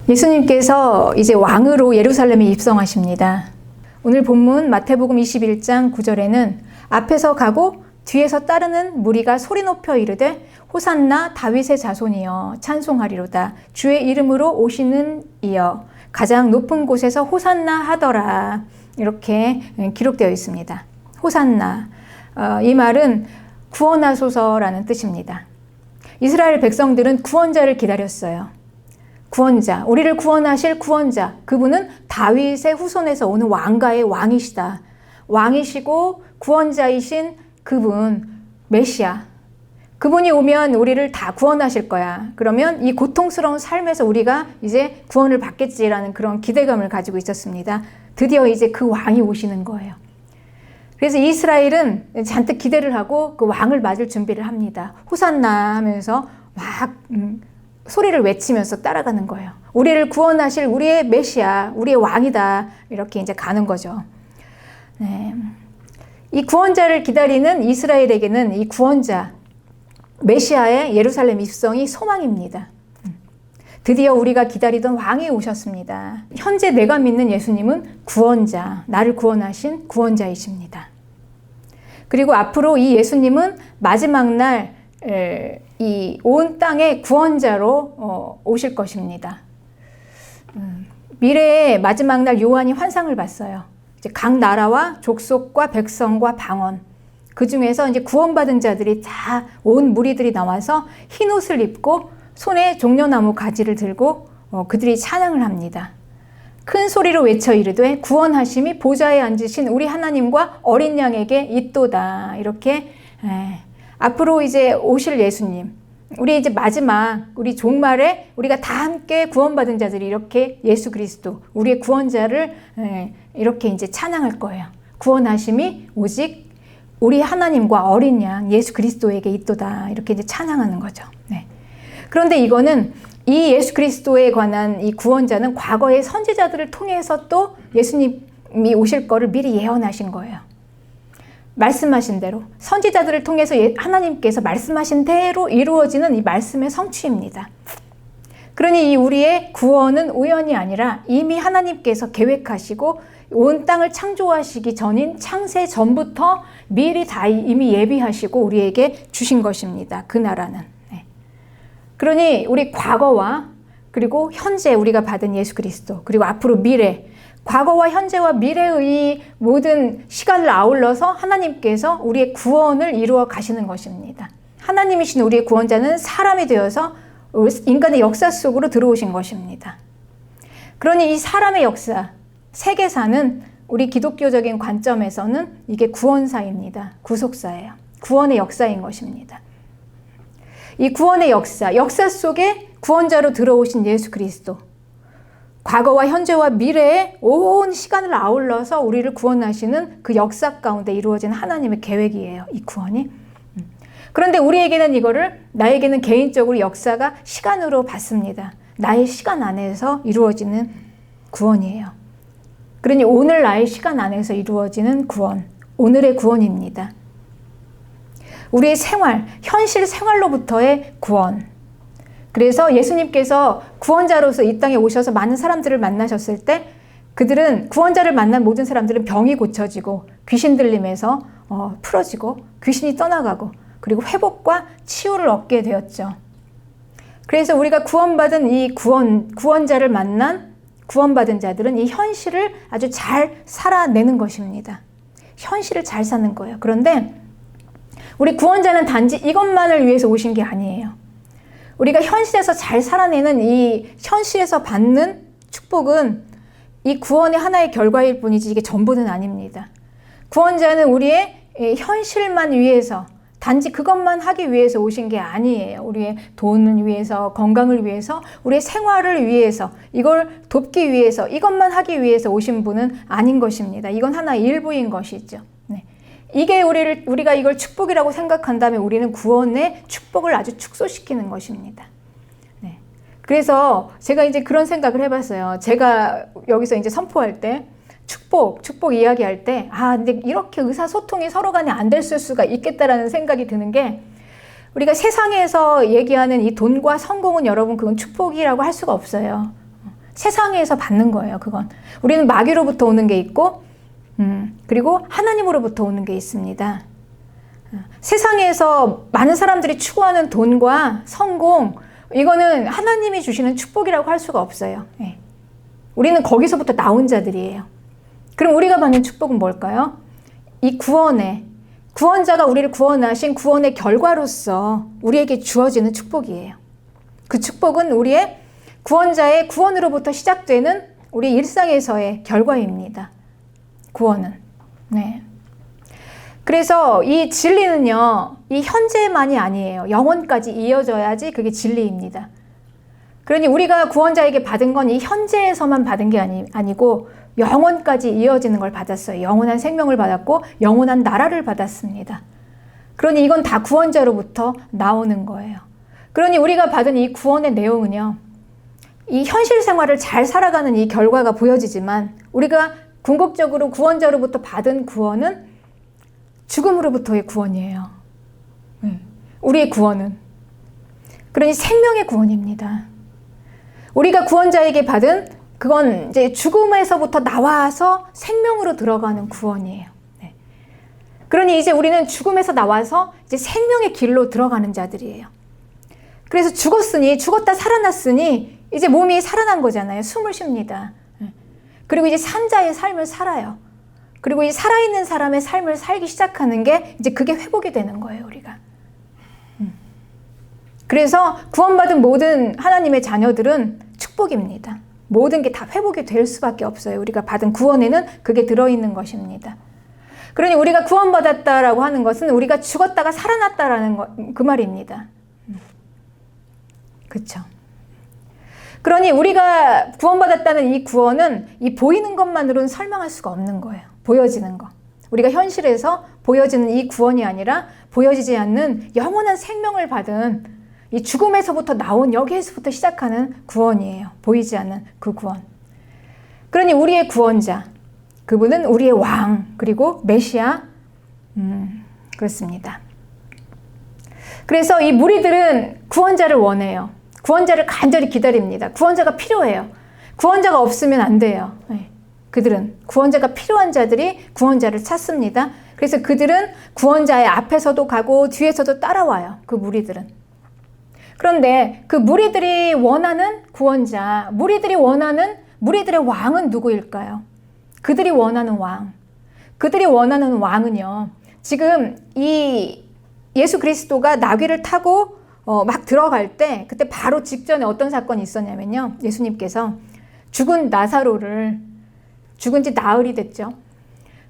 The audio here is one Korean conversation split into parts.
예수님께서 이제 왕으로 예루살렘에 입성하십니다. 오늘 본문 마태복음 21장 9절에는 앞에서 가고 뒤에서 따르는 무리가 소리 높여 이르되 호산나 다윗의 자손이여 찬송하리로다. 주의 이름으로 오시는 이여 가장 높은 곳에서 호산나 하더라. 이렇게 기록되어 있습니다. 호산나. 이 말은 구원하소서라는 뜻입니다. 이스라엘 백성들은 구원자를 기다렸어요. 구원자, 우리를 구원하실 구원자, 그분은 다윗의 후손에서 오는 왕가의 왕이시다. 왕이시고 구원자이신 그분, 메시아. 그분이 오면 우리를 다 구원하실 거야. 그러면 이 고통스러운 삶에서 우리가 이제 구원을 받겠지라는 그런 기대감을 가지고 있었습니다. 드디어 이제 그 왕이 오시는 거예요. 그래서 이스라엘은 잔뜩 기대를 하고 그 왕을 맞을 준비를 합니다. 호산나 하면서 막 소리를 외치면서 따라가는 거예요. 우리를 구원하실 우리의 메시아, 우리의 왕이다. 이렇게 이제 가는 거죠. 네. 이 구원자를 기다리는 이스라엘에게는 이 구원자, 메시아의 예루살렘 입성이 소망입니다. 드디어 우리가 기다리던 왕이 오셨습니다. 현재 내가 믿는 예수님은 구원자, 나를 구원하신 구원자이십니다. 그리고 앞으로 이 예수님은 마지막 날 이 온 땅의 구원자로 오실 것입니다. 미래의 마지막 날 요한이 환상을 봤어요. 이제 각 나라와 족속과 백성과 방언, 그 중에서 이제 구원받은 자들이 다 온 무리들이 나와서 흰 옷을 입고 손에 종려나무 가지를 들고 그들이 찬양을 합니다. 큰 소리로 외쳐 이르되 구원하심이 보좌에 앉으신 우리 하나님과 어린 양에게 있도다. 이렇게 앞으로 이제 오실 예수님, 우리 이제 마지막, 우리 종말에 우리가 다 함께 구원받은 자들이 이렇게 예수 그리스도, 우리의 구원자를 이렇게 이제 찬양할 거예요. 구원하심이 오직 우리 하나님과 어린 양 예수 그리스도에게 있도다. 이렇게 이제 찬양하는 거죠. 네. 그런데 이거는 이 예수 그리스도에 관한 이 구원자는 과거의 선지자들을 통해서 또 예수님이 오실 거를 미리 예언하신 거예요. 말씀하신 대로 선지자들을 통해서 하나님께서 말씀하신 대로 이루어지는 이 말씀의 성취입니다. 그러니 이 우리의 구원은 우연이 아니라 이미 하나님께서 계획하시고 온 땅을 창조하시기 전인 창세 전부터 미리 다 이미 예비하시고 우리에게 주신 것입니다. 그 나라는. 그러니 우리 과거와 그리고 현재 우리가 받은 예수 그리스도, 그리고 앞으로 미래, 과거와 현재와 미래의 모든 시간을 아울러서 하나님께서 우리의 구원을 이루어 가시는 것입니다. 하나님이신 우리의 구원자는 사람이 되어서 인간의 역사 속으로 들어오신 것입니다. 그러니 이 사람의 역사, 세계사는 우리 기독교적인 관점에서는 이게 구원사입니다. 구속사예요. 구원의 역사인 것입니다. 이 구원의 역사 속에 구원자로 들어오신 예수 그리스도, 과거와 현재와 미래의 온 시간을 아울러서 우리를 구원하시는 그 역사 가운데 이루어진 하나님의 계획이에요. 이 구원이. 그런데 우리에게는 이거를, 나에게는 개인적으로 역사가 시간으로 받습니다. 나의 시간 안에서 이루어지는 구원이에요. 그러니 오늘 나의 시간 안에서 이루어지는 구원, 오늘의 구원입니다. 우리의 생활, 현실 생활로부터의 구원. 그래서 예수님께서 구원자로서 이 땅에 오셔서 많은 사람들을 만나셨을 때 그들은, 구원자를 만난 모든 사람들은 병이 고쳐지고 귀신 들림에서 풀어지고 귀신이 떠나가고 그리고 회복과 치유를 얻게 되었죠. 그래서 우리가 구원받은 이 구원자를 만난 구원받은 자들은 이 현실을 아주 잘 살아내는 것입니다. 현실을 잘 사는 거예요. 그런데 우리 구원자는 단지 이것만을 위해서 오신 게 아니에요. 우리가 현실에서 잘 살아내는 이 현실에서 받는 축복은 이 구원의 하나의 결과일 뿐이지 이게 전부는 아닙니다. 구원자는 우리의 현실만 위해서, 단지 그것만 하기 위해서 오신 게 아니에요. 우리의 돈을 위해서, 건강을 위해서, 우리의 생활을 위해서, 이걸 돕기 위해서, 이것만 하기 위해서 오신 분은 아닌 것입니다. 이건 하나의 일부인 것이죠. 네. 이게 우리가 이걸 축복이라고 생각한다면 우리는 구원의 축복을 아주 축소시키는 것입니다. 네. 그래서 제가 이제 그런 생각을 해봤어요. 제가 여기서 이제 선포할 때 축복 이야기할 때, 근데 이렇게 의사소통이 서로 간에 안 될 수가 있겠다라는 생각이 드는 게, 우리가 세상에서 얘기하는 이 돈과 성공은 여러분 그건 축복이라고 할 수가 없어요. 세상에서 받는 거예요. 그건 우리는 마귀로부터 오는 게 있고 그리고 하나님으로부터 오는 게 있습니다. 세상에서 많은 사람들이 추구하는 돈과 성공, 이거는 하나님이 주시는 축복이라고 할 수가 없어요. 예. 우리는 거기서부터 나온 자들이에요. 그럼 우리가 받는 축복은 뭘까요? 이 구원자가 우리를 구원하신 구원의 결과로서 우리에게 주어지는 축복이에요. 그 축복은 우리의 구원자의 구원으로부터 시작되는 우리 일상에서의 결과입니다. 구원은. 네. 그래서 이 진리는요, 이 현재만이 아니에요. 영원까지 이어져야지 그게 진리입니다. 그러니 우리가 구원자에게 받은 건 이 현재에서만 받은 게 아니고 영원까지 이어지는 걸 받았어요. 영원한 생명을 받았고 영원한 나라를 받았습니다. 그러니 이건 다 구원자로부터 나오는 거예요. 그러니 우리가 받은 이 구원의 내용은요, 이 현실 생활을 잘 살아가는 이 결과가 보여지지만 우리가 궁극적으로 구원자로부터 받은 구원은 죽음으로부터의 구원이에요. 우리의 구원은. 그러니 생명의 구원입니다. 우리가 구원자에게 받은 그건 이제 죽음에서부터 나와서 생명으로 들어가는 구원이에요. 네. 그러니 이제 우리는 죽음에서 나와서 이제 생명의 길로 들어가는 자들이에요. 그래서 죽었다 살아났으니 이제 몸이 살아난 거잖아요. 숨을 쉽니다. 그리고 이제 산자의 삶을 살아요. 그리고 이 살아있는 사람의 삶을 살기 시작하는 게 이제 그게 회복이 되는 거예요, 우리가. 그래서 구원받은 모든 하나님의 자녀들은 축복입니다. 모든 게 다 회복이 될 수밖에 없어요. 우리가 받은 구원에는 그게 들어있는 것입니다. 그러니 우리가 구원받았다라고 하는 것은 우리가 죽었다가 살아났다라는 그 말입니다. 그렇죠. 그러니 우리가 구원받았다는 이 구원은 이 보이는 것만으로는 설명할 수가 없는 거예요. 보여지는 거. 우리가 현실에서 보여지는 이 구원이 아니라 보여지지 않는 영원한 생명을 받은 이 죽음에서부터 나온 여기에서부터 시작하는 구원이에요. 보이지 않는 그 구원. 그러니 우리의 구원자, 그분은 우리의 왕, 그리고 메시아, 그렇습니다. 그래서 이 무리들은 구원자를 원해요. 구원자를 간절히 기다립니다. 구원자가 필요해요. 구원자가 없으면 안 돼요. 네. 그들은 구원자가 필요한 자들이 구원자를 찾습니다. 그래서 그들은 구원자의 앞에서도 가고 뒤에서도 따라와요. 그 무리들은. 그런데 그 무리들이 원하는 구원자, 무리들의 왕은 누구일까요? 그들이 원하는 왕. 그들이 원하는 왕은요, 지금 이 예수 그리스도가 나귀를 타고 막 들어갈 때, 그때 바로 직전에 어떤 사건이 있었냐면요, 예수님께서 죽은 지 나흘이 됐죠.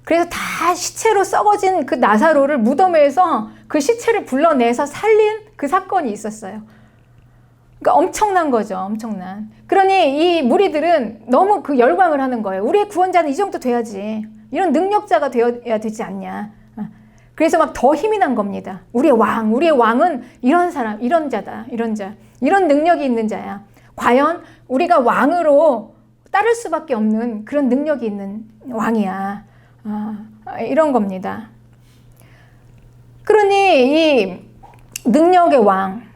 그래서 다 시체로 썩어진 그 나사로를 무덤에서 그 시체를 불러내서 살린 그 사건이 있었어요. 그러니까 엄청난 거죠. 엄청난. 그러니 이 무리들은 너무 그 열광을 하는 거예요. 우리의 구원자는 이 정도 돼야지. 이런 능력자가 되어야 되지 않냐. 그래서 막 더 힘이 난 겁니다. 우리의 왕은 이런 사람, 이런 자다. 이런 자. 이런 능력이 있는 자야. 과연 우리가 왕으로 따를 수밖에 없는 그런 능력이 있는 왕이야. 이런 겁니다. 그러니 이 능력의 왕,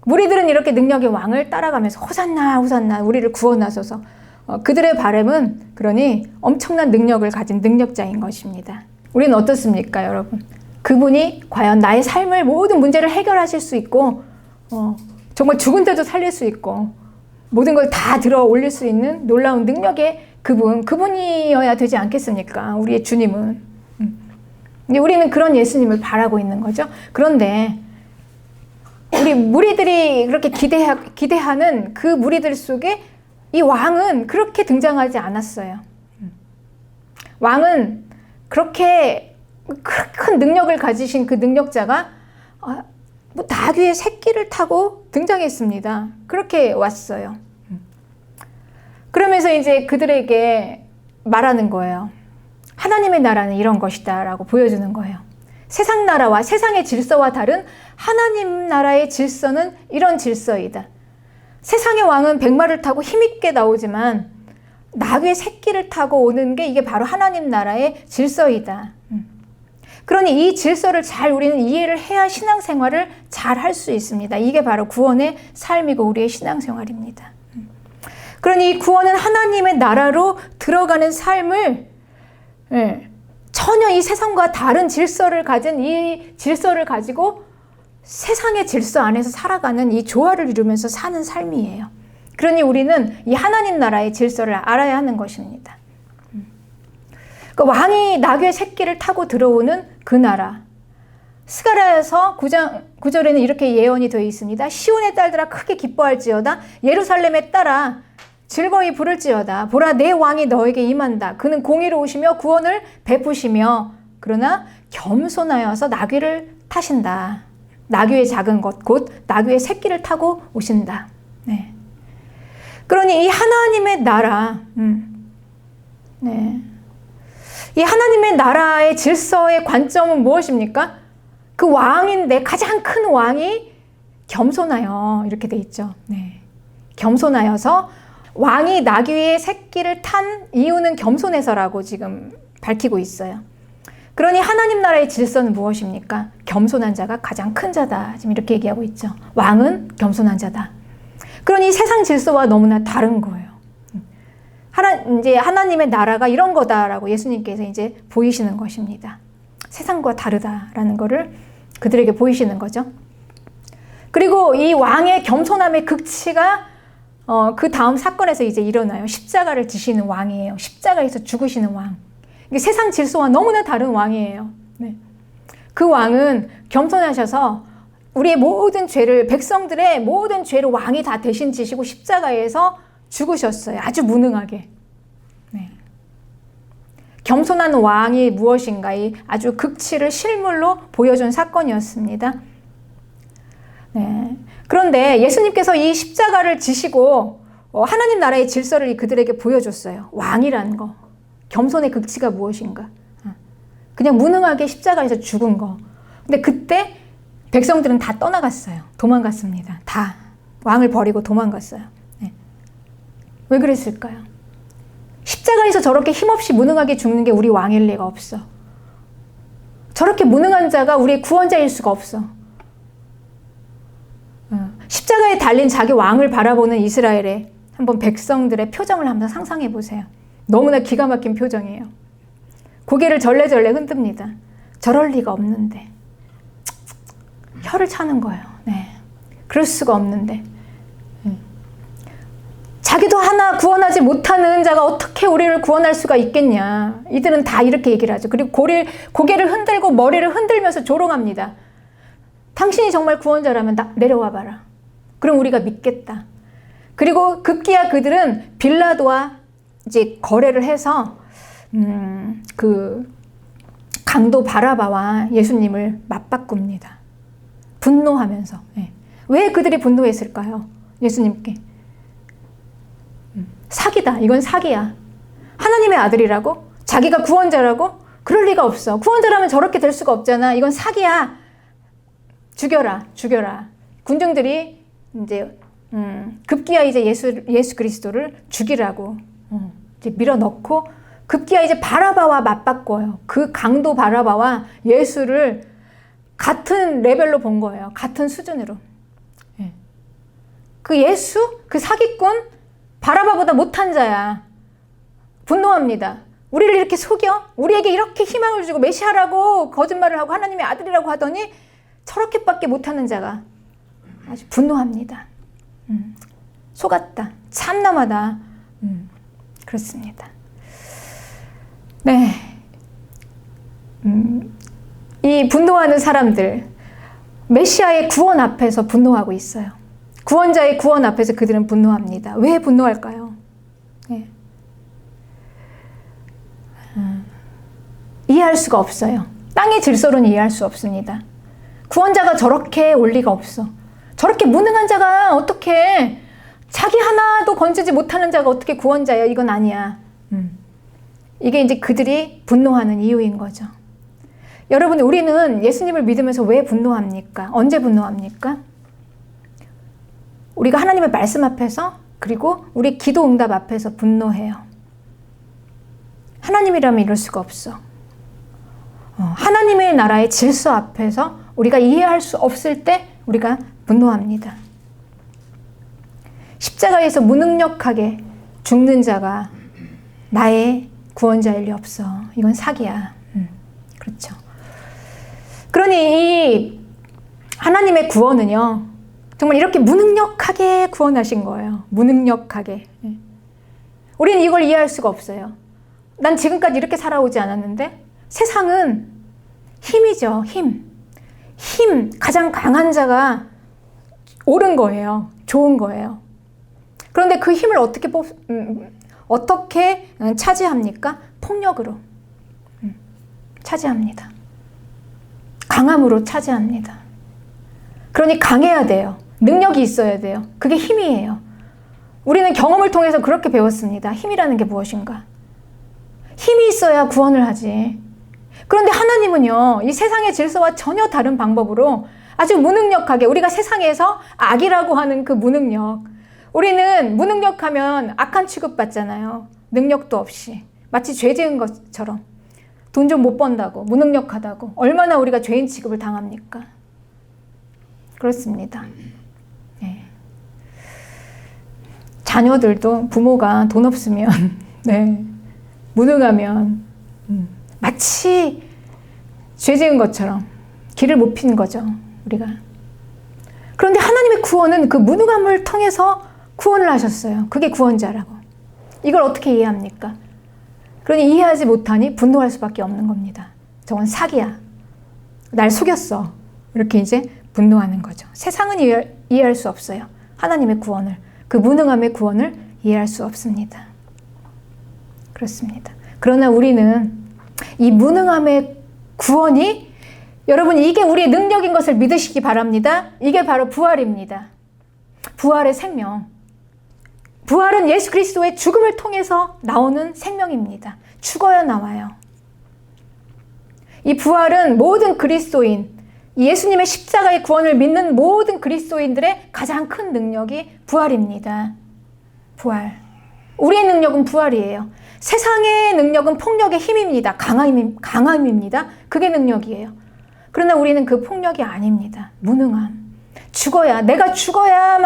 무리들은 이렇게 능력의 왕을 따라가면서 호산나 호산나 우리를 구원하소서. 그들의 바람은 그러니 엄청난 능력을 가진 능력자인 것입니다. 우리는 어떻습니까, 여러분? 그분이 과연 나의 삶을 모든 문제를 해결하실 수 있고 정말 죽은 자도 살릴 수 있고 모든 걸 다 들어 올릴 수 있는 놀라운 능력의 그분이어야 되지 않겠습니까? 우리의 주님은. 근데 우리는 그런 예수님을 바라고 있는 거죠. 그런데 우리 무리들이 그렇게 기대하는 그 무리들 속에 이 왕은 그렇게 등장하지 않았어요. 왕은 그렇게 큰 능력을 가지신 그 능력자가 나귀의 새끼를 타고 등장했습니다. 그렇게 왔어요. 그러면서 이제 그들에게 말하는 거예요. 하나님의 나라는 이런 것이다 라고 보여주는 거예요. 세상 나라와 세상의 질서와 다른 하나님 나라의 질서는 이런 질서이다. 세상의 왕은 백마를 타고 힘있게 나오지만 나귀의 새끼를 타고 오는 게 이게 바로 하나님 나라의 질서이다. 그러니 이 질서를 잘 우리는 이해를 해야 신앙생활을 잘 할 수 있습니다. 이게 바로 구원의 삶이고 우리의 신앙생활입니다. 그러니 이 구원은 하나님의 나라로 들어가는 삶을 전혀 이 세상과 다른 질서를 가진 이 질서를 가지고 세상의 질서 안에서 살아가는 이 조화를 이루면서 사는 삶이에요. 그러니 우리는 이 하나님 나라의 질서를 알아야 하는 것입니다. 그 왕이 나귀의 새끼를 타고 들어오는 그 나라. 스가랴서 9절에는 이렇게 예언이 되어 있습니다. 시온의 딸들아 크게 기뻐할지어다. 예루살렘의 딸아 즐거이 부를지어다. 보라 내 왕이 너에게 임한다. 그는 공의로우시며 구원을 베푸시며 그러나 겸손하여서 나귀를 타신다. 나귀의 작은 것 곧 나귀의 새끼를 타고 오신다. 네. 그러니 이 하나님의 나라, 이 하나님의 나라의 질서의 관점은 무엇입니까? 그 왕인데 가장 큰 왕이 겸손하여 이렇게 돼 있죠. 네. 겸손하여서 왕이 나귀의 새끼를 탄 이유는 겸손해서라고 지금 밝히고 있어요. 그러니 하나님 나라의 질서는 무엇입니까? 겸손한 자가 가장 큰 자다. 지금 이렇게 얘기하고 있죠. 왕은 겸손한 자다. 그러니 세상 질서와 너무나 다른 거예요. 이제 하나님의 나라가 이런 거다라고 예수님께서 이제 보이시는 것입니다. 세상과 다르다라는 거를 그들에게 보이시는 거죠. 그리고 이 왕의 겸손함의 극치가 그 다음 사건에서 이제 일어나요. 십자가를 지시는 왕이에요. 십자가에서 죽으시는 왕. 이게 세상 질서와 너무나 다른 왕이에요. 네. 그 왕은 겸손하셔서 우리의 모든 죄를, 백성들의 모든 죄를 왕이 다 대신 지시고 십자가에서 죽으셨어요. 아주 무능하게. 네. 겸손한 왕이 무엇인가, 이 아주 극치를 실물로 보여준 사건이었습니다. 네. 그런데 예수님께서 이 십자가를 지시고 하나님 나라의 질서를 그들에게 보여줬어요. 왕이라는 거. 겸손의 극치가 무엇인가. 그냥 무능하게 십자가에서 죽은 거. 근데 그때 백성들은 다 떠나갔어요. 도망갔습니다. 다. 왕을 버리고 도망갔어요. 네. 왜 그랬을까요? 십자가에서 저렇게 힘없이 무능하게 죽는 게 우리 왕일 리가 없어. 저렇게 무능한 자가 우리의 구원자일 수가 없어. 십자가에 달린 자기 왕을 바라보는 이스라엘의 한번 백성들의 표정을 한번 상상해 보세요. 너무나 기가 막힌 표정이에요. 고개를 절레절레 흔듭니다. 저럴 리가 없는데. 혀를 차는 거예요. 네. 그럴 수가 없는데. 자기도 하나 구원하지 못하는 자가 어떻게 우리를 구원할 수가 있겠냐. 이들은 다 이렇게 얘기를 하죠. 그리고 고개를 흔들고 머리를 흔들면서 조롱합니다. 당신이 정말 구원자라면 내려와 봐라. 그럼 우리가 믿겠다. 그리고 급기야 그들은 빌라도와 이제 거래를 해서 그 강도 바라바와 예수님을 맞바꿉니다. 분노하면서. 네. 왜 그들이 분노했을까요? 예수님께. 사기다. 이건 사기야. 하나님의 아들이라고? 자기가 구원자라고? 그럴 리가 없어. 구원자라면 저렇게 될 수가 없잖아. 이건 사기야. 죽여라. 죽여라. 군중들이 이제 급기야 이제 예수 그리스도를 죽이라고 이제 밀어넣고 급기야 이제 바라바와 맞바꿔요. 그 강도 바라바와 예수를 같은 레벨로 본 거예요. 같은 수준으로. 예. 그 예수, 그 사기꾼 바라바보다 못한 자야. 분노합니다. 우리를 이렇게 속여? 우리에게 이렇게 희망을 주고 메시아라고 거짓말을 하고 하나님의 아들이라고 하더니 저렇게밖에 못하는 자가 아주 분노합니다. 속았다. 참남하다. 그렇습니다. 네. 이 분노하는 사람들, 메시아의 구원 앞에서 분노하고 있어요. 구원자의 구원 앞에서 그들은 분노합니다. 왜 분노할까요? 네. 이해할 수가 없어요. 땅의 질서로는 이해할 수 없습니다. 구원자가 저렇게 올 리가 없어. 저렇게 무능한 자가 어떻게, 자기 하나도 건지지 못하는 자가 어떻게 구원자야? 이건 아니야. 이게 이제 그들이 분노하는 이유인 거죠. 여러분, 우리는 예수님을 믿으면서 왜 분노합니까? 언제 분노합니까? 우리가 하나님의 말씀 앞에서, 그리고 우리 기도 응답 앞에서 분노해요. 하나님이라면 이럴 수가 없어. 하나님의 나라의 질서 앞에서 우리가 이해할 수 없을 때 우리가 분노합니다. 십자가에서 무능력하게 죽는 자가 나의 구원자일 리 없어. 이건 사기야. 그렇죠. 그러니 이 하나님의 구원은요, 정말 이렇게 무능력하게 구원하신 거예요. 무능력하게. 우리는 이걸 이해할 수가 없어요. 난 지금까지 이렇게 살아오지 않았는데 세상은 힘이죠. 힘. 가장 강한 자가 옳은 거예요. 좋은 거예요. 그런데 그 힘을 어떻게 차지합니까? 폭력으로 차지합니다. 강함으로 차지합니다. 그러니 강해야 돼요. 능력이 있어야 돼요. 그게 힘이에요. 우리는 경험을 통해서 그렇게 배웠습니다. 힘이라는 게 무엇인가? 힘이 있어야 구원을 하지. 그런데 하나님은요, 이 세상의 질서와 전혀 다른 방법으로 아주 무능력하게, 우리가 세상에서 악이라고 하는 그 무능력, 우리는 무능력하면 악한 취급받잖아요. 능력도 없이. 마치 죄 지은 것처럼. 돈 좀 못 번다고, 무능력하다고. 얼마나 우리가 죄인 취급을 당합니까? 그렇습니다. 네. 자녀들도 부모가 돈 없으면, 네, 무능하면, 마치 죄 지은 것처럼 길을 못 피는 거죠, 우리가. 그런데 하나님의 구원은 그 무능함을 통해서 구원을 하셨어요. 그게 구원자라고. 이걸 어떻게 이해합니까? 그러니 이해하지 못하니 분노할 수밖에 없는 겁니다. 저건 사기야. 날 속였어. 이렇게 이제 분노하는 거죠. 세상은 이해할 수 없어요. 하나님의 구원을, 그 무능함의 구원을 이해할 수 없습니다. 그렇습니다. 그러나 우리는 이 무능함의 구원이, 여러분, 이게 우리의 능력인 것을 믿으시기 바랍니다. 이게 바로 부활입니다. 부활의 생명. 부활은 예수 그리스도의 죽음을 통해서 나오는 생명입니다. 죽어야 나와요. 이 부활은 모든 그리스도인, 예수님의 십자가의 구원을 믿는 모든 그리스도인들의 가장 큰 능력이 부활입니다. 부활. 우리의 능력은 부활이에요. 세상의 능력은 폭력의 힘입니다. 강함입니다. 그게 능력이에요. 그러나 우리는 그 폭력이 아닙니다. 무능함. 내가 죽어야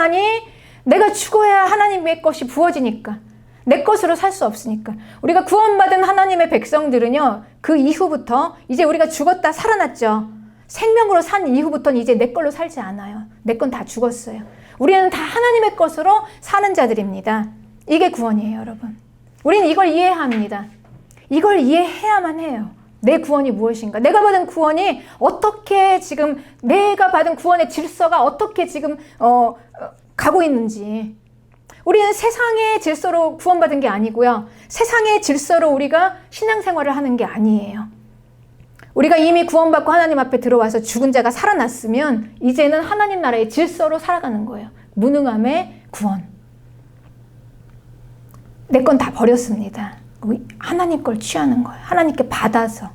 하나님의 것이 부어지니까. 내 것으로 살 수 없으니까. 우리가 구원받은 하나님의 백성들은요, 그 이후부터 이제 우리가 죽었다 살아났죠. 생명으로 산 이후부터는 이제 내 걸로 살지 않아요. 내 건 다 죽었어요. 우리는 다 하나님의 것으로 사는 자들입니다. 이게 구원이에요, 여러분. 우리는 이걸 이해합니다. 이걸 이해해야만 해요. 내 구원이 무엇인가? 내가 받은 구원이 어떻게 지금, 내가 받은 구원의 질서가 어떻게 지금 가고 있는지. 우리는 세상의 질서로 구원받은 게 아니고요. 세상의 질서로 우리가 신앙생활을 하는 게 아니에요. 우리가 이미 구원받고 하나님 앞에 들어와서 죽은 자가 살아났으면 이제는 하나님 나라의 질서로 살아가는 거예요. 무능함의 구원. 내 건 다 버렸습니다. 하나님 걸 취하는 거예요. 하나님께 받아서.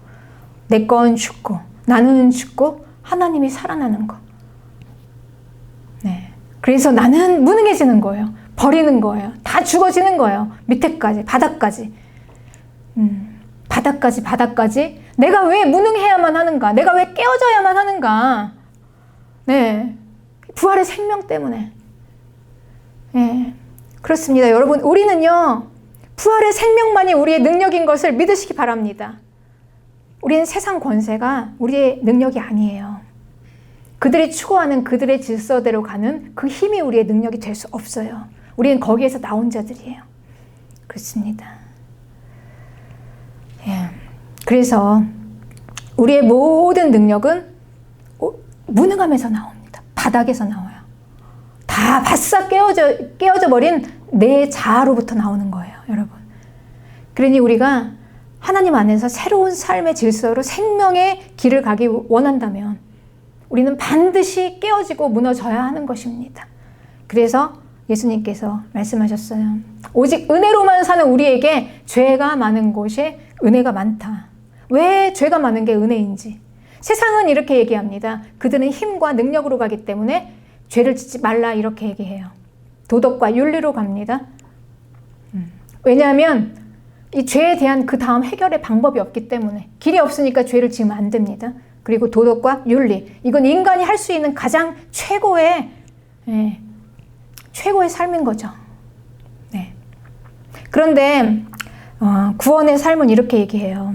내 건 죽고, 나는 죽고, 하나님이 살아나는 거. 네. 그래서 나는 무능해지는 거예요. 버리는 거예요. 다 죽어지는 거예요. 밑에까지, 바닥까지. 바닥까지. 내가 왜 무능해야만 하는가? 내가 왜 깨어져야만 하는가? 네. 부활의 생명 때문에. 네. 그렇습니다. 여러분, 우리는요, 부활의 생명만이 우리의 능력인 것을 믿으시기 바랍니다. 우리는 세상 권세가 우리의 능력이 아니에요. 그들이 추구하는 그들의 질서대로 가는 그 힘이 우리의 능력이 될 수 없어요. 우리는 거기에서 나온 자들이에요. 그렇습니다. 예. 그래서 우리의 모든 능력은 무능함에서 나옵니다. 바닥에서 나와요. 다 바싹 깨어져 버린 내 자아로부터 나오는 거예요, 여러분. 그러니 우리가 하나님 안에서 새로운 삶의 질서로 생명의 길을 가기 원한다면 우리는 반드시 깨어지고 무너져야 하는 것입니다. 그래서 예수님께서 말씀하셨어요. 오직 은혜로만 사는 우리에게 죄가 많은 곳에 은혜가 많다. 왜 죄가 많은 게 은혜인지. 세상은 이렇게 얘기합니다. 그들은 힘과 능력으로 가기 때문에 죄를 짓지 말라, 이렇게 얘기해요. 도덕과 윤리로 갑니다. 왜냐하면 이 죄에 대한 그 다음 해결의 방법이 없기 때문에, 길이 없으니까 죄를 지으면 안 됩니다. 그리고 도덕과 윤리, 이건 인간이 할 수 있는 가장 최고의 삶인 거죠. 네. 그런데 구원의 삶은 이렇게 얘기해요.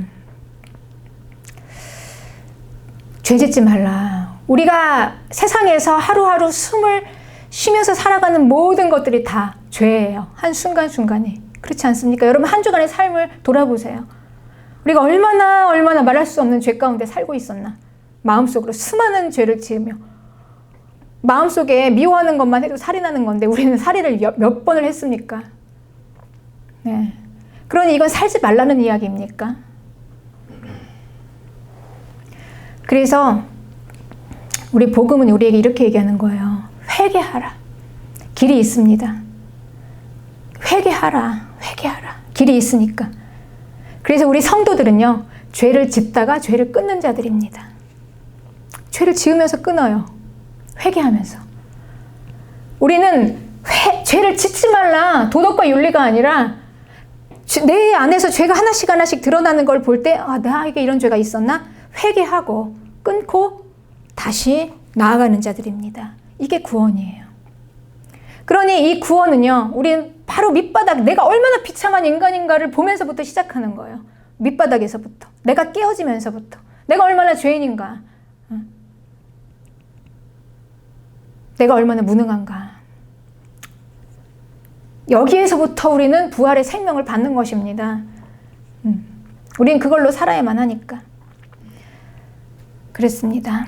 죄 짓지 말라. 우리가 세상에서 하루하루 숨을 쉬면서 살아가는 모든 것들이 다 죄예요. 한순간순간이. 그렇지 않습니까? 여러분 한 주간의 삶을 돌아보세요. 우리가 얼마나 말할 수 없는 죄 가운데 살고 있었나. 마음속으로 수많은 죄를 지으며 마음속에 미워하는 것만 해도 살이 나는 건데 우리는 살인을 몇 번을 했습니까? 네. 그러니 이건 살지 말라는 이야기입니까? 그래서 우리 복음은 우리에게 이렇게 얘기하는 거예요. 회개하라. 길이 있습니다. 회개하라. 길이 있으니까. 그래서 우리 성도들은요. 죄를 짓다가 죄를 끊는 자들입니다. 죄를 지으면서 끊어요. 회개하면서. 우리는 죄를 짓지 말라. 도덕과 윤리가 아니라 내 안에서 죄가 하나씩 드러나는 걸 볼 때 나에게 이런 죄가 있었나? 회개하고 끊고 다시 나아가는 자들입니다. 이게 구원이에요. 그러니 이 구원은요. 우리는 바로 밑바닥, 내가 얼마나 비참한 인간인가를 보면서부터 시작하는 거예요. 밑바닥에서부터. 내가 깨어지면서부터. 내가 얼마나 죄인인가. 내가 얼마나 무능한가. 여기에서부터 우리는 부활의 생명을 받는 것입니다. 우리는 그걸로 살아야만 하니까. 그렇습니다.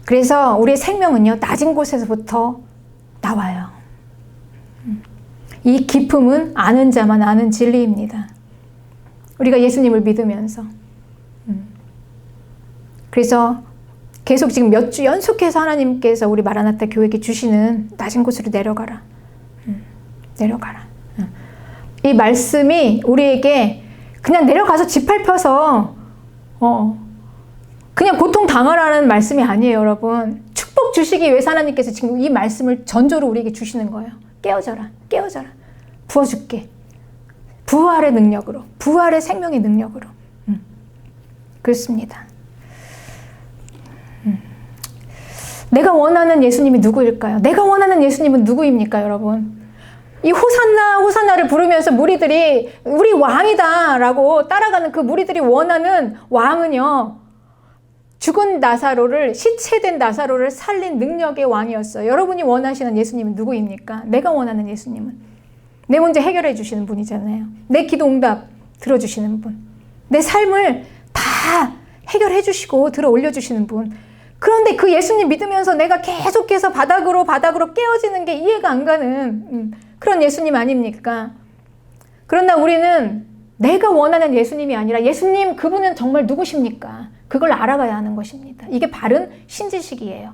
그래서 우리의 생명은요, 낮은 곳에서부터 나와요. 이 기쁨은 아는 자만 아는 진리입니다. 우리가 예수님을 믿으면서. 그래서 계속 지금 몇 주 연속해서 하나님께서 우리 마라나타 교회에게 주시는 낮은 곳으로 내려가라. 내려가라. 이 말씀이 우리에게 그냥 내려가서 짓밟혀서 그냥 고통 당하라는 말씀이 아니에요, 여러분. 축복 주시기 위해서 하나님께서 지금 이 말씀을 전조로 우리에게 주시는 거예요. 깨어져라. 부어줄게. 부활의 능력으로, 부활의 생명의 능력으로. 그렇습니다. 내가 원하는 예수님이 누구일까요? 내가 원하는 예수님은 누구입니까, 여러분? 이 호산나를 부르면서 무리들이 우리 왕이다 라고 따라가는 그 무리들이 원하는 왕은요, 죽은 나사로를, 시체된 나사로를 살린 능력의 왕이었어요. 여러분이 원하시는 예수님은 누구입니까? 내가 원하는 예수님은 내 문제 해결해 주시는 분이잖아요. 내 기도 응답 들어주시는 분, 내 삶을 다 해결해 주시고 들어 올려주시는 분. 그런데 그 예수님 믿으면서 내가 계속해서 바닥으로 깨어지는 게 이해가 안 가는 그런 예수님 아닙니까? 그러나 우리는 내가 원하는 예수님이 아니라 예수님 그분은 정말 누구십니까? 그걸 알아가야 하는 것입니다. 이게 바른 신지식이에요.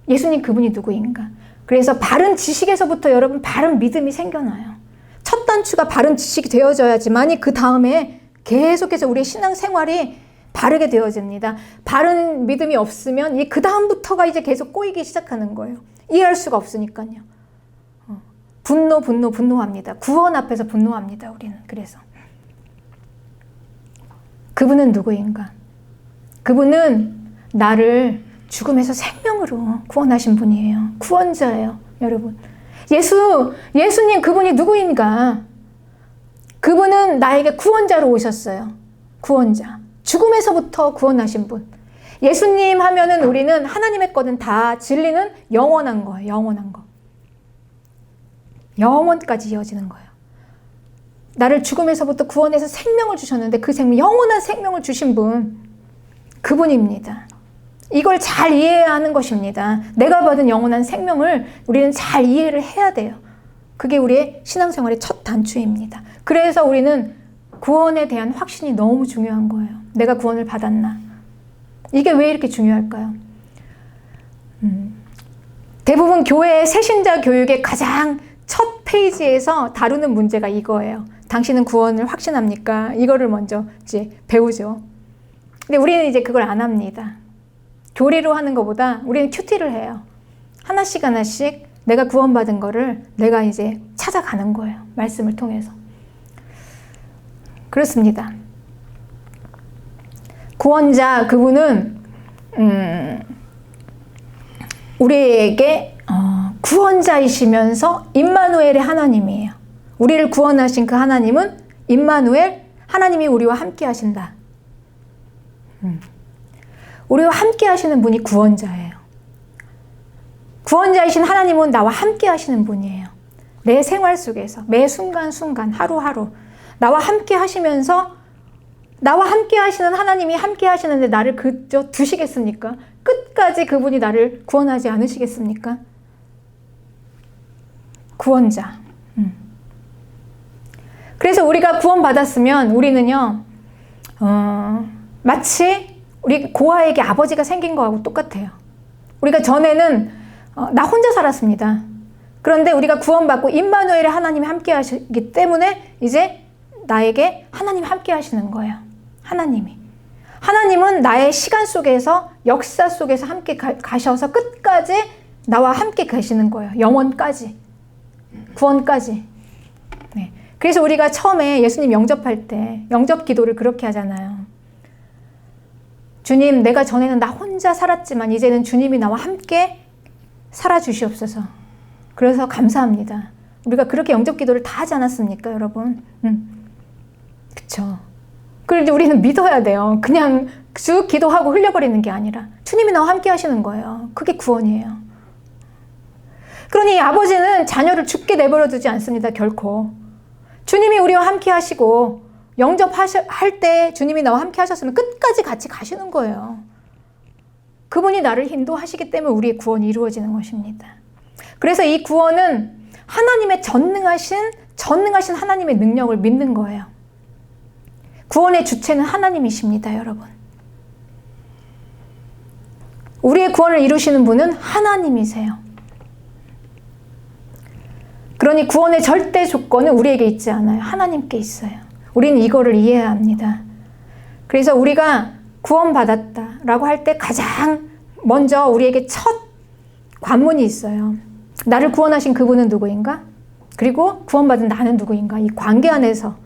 예수님 그분이 누구인가? 그래서 바른 지식에서부터 여러분 바른 믿음이 생겨나요. 첫 단추가 바른 지식이 되어져야지만이 그 다음에 계속해서 우리의 신앙생활이 바르게 되어집니다. 바른 믿음이 없으면 이 그 다음부터가 이제 계속 꼬이기 시작하는 거예요. 이해할 수가 없으니까요. 분노합니다. 구원 앞에서 분노합니다. 우리는. 그래서 그분은 누구인가? 그분은 나를 죽음에서 생명으로 구원하신 분이에요. 구원자예요, 여러분. 예수님 그분이 누구인가? 그분은 나에게 구원자로 오셨어요. 구원자. 죽음에서부터 구원하신 분. 예수님 하면은 우리는 하나님의 거는 다 진리는 영원한 거예요. 영원한 거. 영원까지 이어지는 거예요. 나를 죽음에서부터 구원해서 생명을 주셨는데 그 생명, 영원한 생명을 주신 분, 그분입니다. 이걸 잘 이해해야 하는 것입니다. 내가 받은 영원한 생명을 우리는 잘 이해를 해야 돼요. 그게 우리의 신앙생활의 첫 단추입니다. 그래서 우리는 구원에 대한 확신이 너무 중요한 거예요. 내가 구원을 받았나? 이게 왜 이렇게 중요할까요? 대부분 교회의 새신자 교육의 가장 첫 페이지에서 다루는 문제가 이거예요. 당신은 구원을 확신합니까? 이거를 먼저 이제 배우죠. 근데 우리는 이제 그걸 안 합니다. 교리로 하는 것보다 우리는 큐티를 해요. 하나씩 내가 구원받은 거를 내가 이제 찾아가는 거예요. 말씀을 통해서. 그렇습니다. 구원자 그분은 우리에게 구원자이시면서 임마누엘의 하나님이에요. 우리를 구원하신 그 하나님은 임마누엘, 하나님이 우리와 함께 하신다. 우리와 함께 하시는 분이 구원자예요. 구원자이신 하나님은 나와 함께 하시는 분이에요. 내 생활 속에서 매 순간순간 하루하루 나와 함께 하시면서, 나와 함께 하시는 하나님이 함께 하시는데 나를 그저 두시겠습니까? 끝까지 그분이 나를 구원하지 않으시겠습니까? 구원자. 그래서 우리가 구원받았으면 우리는요, 마치 우리 고아에게 아버지가 생긴 거하고 똑같아요. 우리가 전에는 나 혼자 살았습니다. 그런데 우리가 구원받고 임마누엘의 하나님이 함께 하시기 때문에 이제 나에게 하나님이 함께 하시는 거예요. 하나님은 나의 시간 속에서, 역사 속에서 함께 가셔서 끝까지 나와 함께 가시는 거예요. 영원까지, 구원까지. 네. 그래서 우리가 처음에 예수님 영접할 때 영접 기도를 그렇게 하잖아요. 주님, 내가 전에는 나 혼자 살았지만 이제는 주님이 나와 함께 살아주시옵소서. 그래서 감사합니다. 우리가 그렇게 영접 기도를 다 하지 않았습니까, 여러분? 그쵸. 그런데 우리는 믿어야 돼요. 그냥 쭉 기도하고 흘려버리는 게 아니라 주님이 나와 함께 하시는 거예요. 그게 구원이에요. 그러니 아버지는 자녀를 죽게 내버려 두지 않습니다, 결코. 주님이 우리와 함께 하시고 영접할 때 주님이 나와 함께 하셨으면 끝까지 같이 가시는 거예요. 그분이 나를 인도하시기 때문에 우리의 구원이 이루어지는 것입니다. 그래서 이 구원은 하나님의 전능하신 하나님의 능력을 믿는 거예요. 구원의 주체는 하나님이십니다, 여러분. 우리의 구원을 이루시는 분은 하나님이세요. 그러니 구원의 절대 조건은 우리에게 있지 않아요. 하나님께 있어요. 우리는 이거를 이해해야 합니다. 그래서 우리가 구원받았다라고 할 때 가장 먼저 우리에게 첫 관문이 있어요. 나를 구원하신 그분은 누구인가? 그리고 구원받은 나는 누구인가? 이 관계 안에서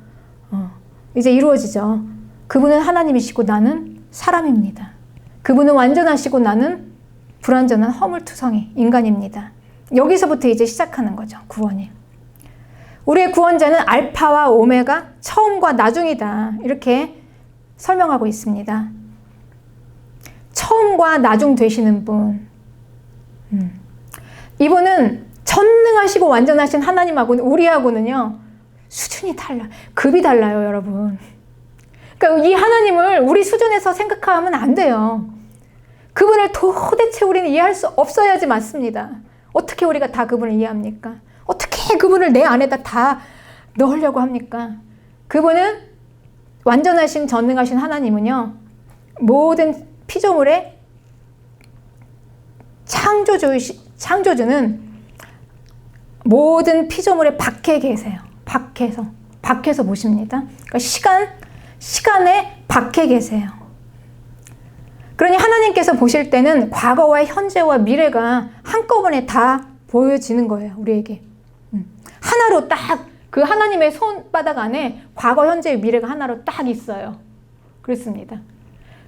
이제 이루어지죠. 그분은 하나님이시고 나는 사람입니다. 그분은 완전하시고 나는 불완전한 허물투성이 인간입니다. 여기서부터 이제 시작하는 거죠, 구원이. 우리의 구원자는 알파와 오메가, 처음과 나중이다. 이렇게 설명하고 있습니다. 처음과 나중 되시는 분. 이분은 전능하시고 완전하신 하나님하고는 우리하고는요, 수준이 달라요. 급이 달라요, 여러분. 그러니까 이 하나님을 우리 수준에서 생각하면 안 돼요. 그분을 도대체 우리는 이해할 수 없어야지 맞습니다. 어떻게 우리가 다 그분을 이해합니까? 어떻게 그분을 내 안에다 다 넣으려고 합니까? 그분은 완전하신 전능하신 하나님은요, 모든 피조물의 창조주는 모든 피조물의 밖에 계세요. 밖에서 보십니다. 그러니까 시간의 밖에 계세요. 그러니 하나님께서 보실 때는 과거와 현재와 미래가 한꺼번에 다 보여지는 거예요, 우리에게. 하나로 딱 그 하나님의 손바닥 안에 과거, 현재, 미래가 하나로 딱 있어요. 그렇습니다.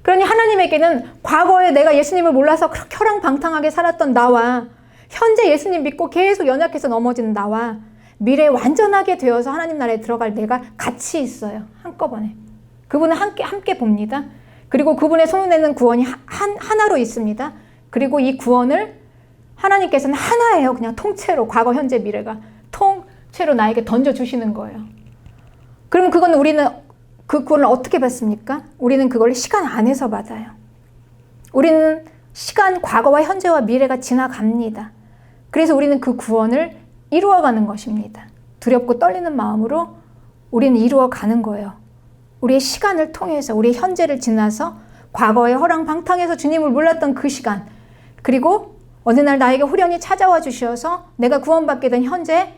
그러니 하나님에게는 과거에 내가 예수님을 몰라서 그렇게 허랑방탕하게 살았던 나와, 현재 예수님 믿고 계속 연약해서 넘어지는 나와, 미래에 완전하게 되어서 하나님 나라에 들어갈 내가 같이 있어요. 한꺼번에. 그분은 함께 봅니다. 그리고 그분의 손에는 구원이 하나로 있습니다. 그리고 이 구원을 하나님께서는 하나예요. 그냥 통째로, 과거, 현재, 미래가 통째로 나에게 던져주시는 거예요. 그럼 우리는 그 구원을 어떻게 받습니까? 우리는 그걸 시간 안에서 받아요. 우리는 시간, 과거와 현재와 미래가 지나갑니다. 그래서 우리는 그 구원을 이루어가는 것입니다. 두렵고 떨리는 마음으로 우리는 이루어가는 거예요. 우리의 시간을 통해서, 우리의 현재를 지나서 과거의 허랑방탕에서 주님을 몰랐던 그 시간, 그리고 어느 날 나에게 후련히 찾아와 주셔서 내가 구원받게 된 현재,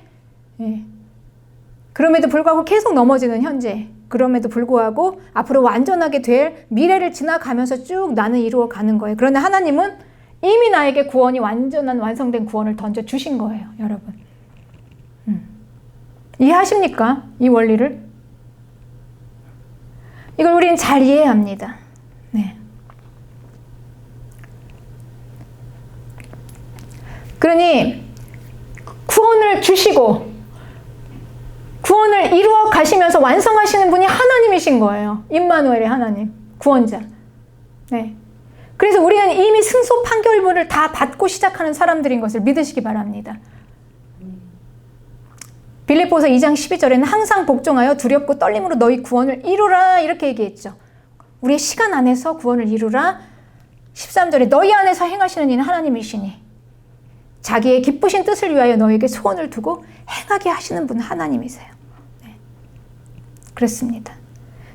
그럼에도 불구하고 계속 넘어지는 현재, 그럼에도 불구하고 앞으로 완전하게 될 미래를 지나가면서 쭉 나는 이루어가는 거예요. 그런데 하나님은 이미 나에게 구원이 완성된 구원을 던져주신 거예요, 여러분. 이해하십니까? 이 원리를? 이걸 우리는 잘 이해해야 합니다. 네. 그러니 구원을 주시고 구원을 이루어 가시면서 완성하시는 분이 하나님이신 거예요. 임마누엘의 하나님, 구원자. 네. 그래서 우리는 이미 승소 판결문을 다 받고 시작하는 사람들인 것을 믿으시기 바랍니다. 빌립보서 2장 12절에는 항상 복종하여 두렵고 떨림으로 너희 구원을 이루라 이렇게 얘기했죠. 우리의 시간 안에서 구원을 이루라. 13절에 너희 안에서 행하시는 이는 하나님이시니 자기의 기쁘신 뜻을 위하여 너에게 소원을 두고 행하게 하시는 분은 하나님이세요. 네. 그렇습니다.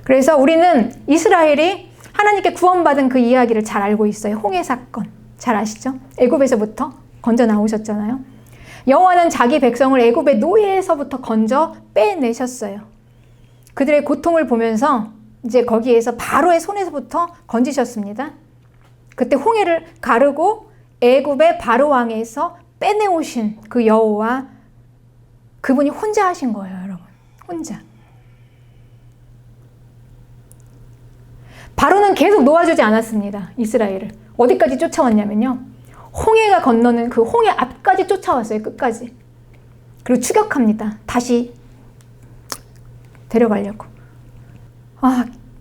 그래서 우리는 이스라엘이 하나님께 구원받은 그 이야기를 잘 알고 있어요. 홍해 사건 잘 아시죠? 애굽에서부터 건져 나오셨잖아요. 여호와는 자기 백성을 애굽의 노예에서부터 건져 빼내셨어요. 그들의 고통을 보면서 이제 거기에서 바로의 손에서부터 건지셨습니다. 그때 홍해를 가르고 애굽의 바로 왕에서 빼내오신 그 여호와, 그분이 혼자 하신 거예요, 여러분. 혼자. 바로는 계속 놓아주지 않았습니다. 이스라엘을. 어디까지 쫓아왔냐면요. 홍해가 건너는 그 홍해 앞까지 쫓아왔어요. 끝까지. 그리고 추격합니다. 다시 데려가려고.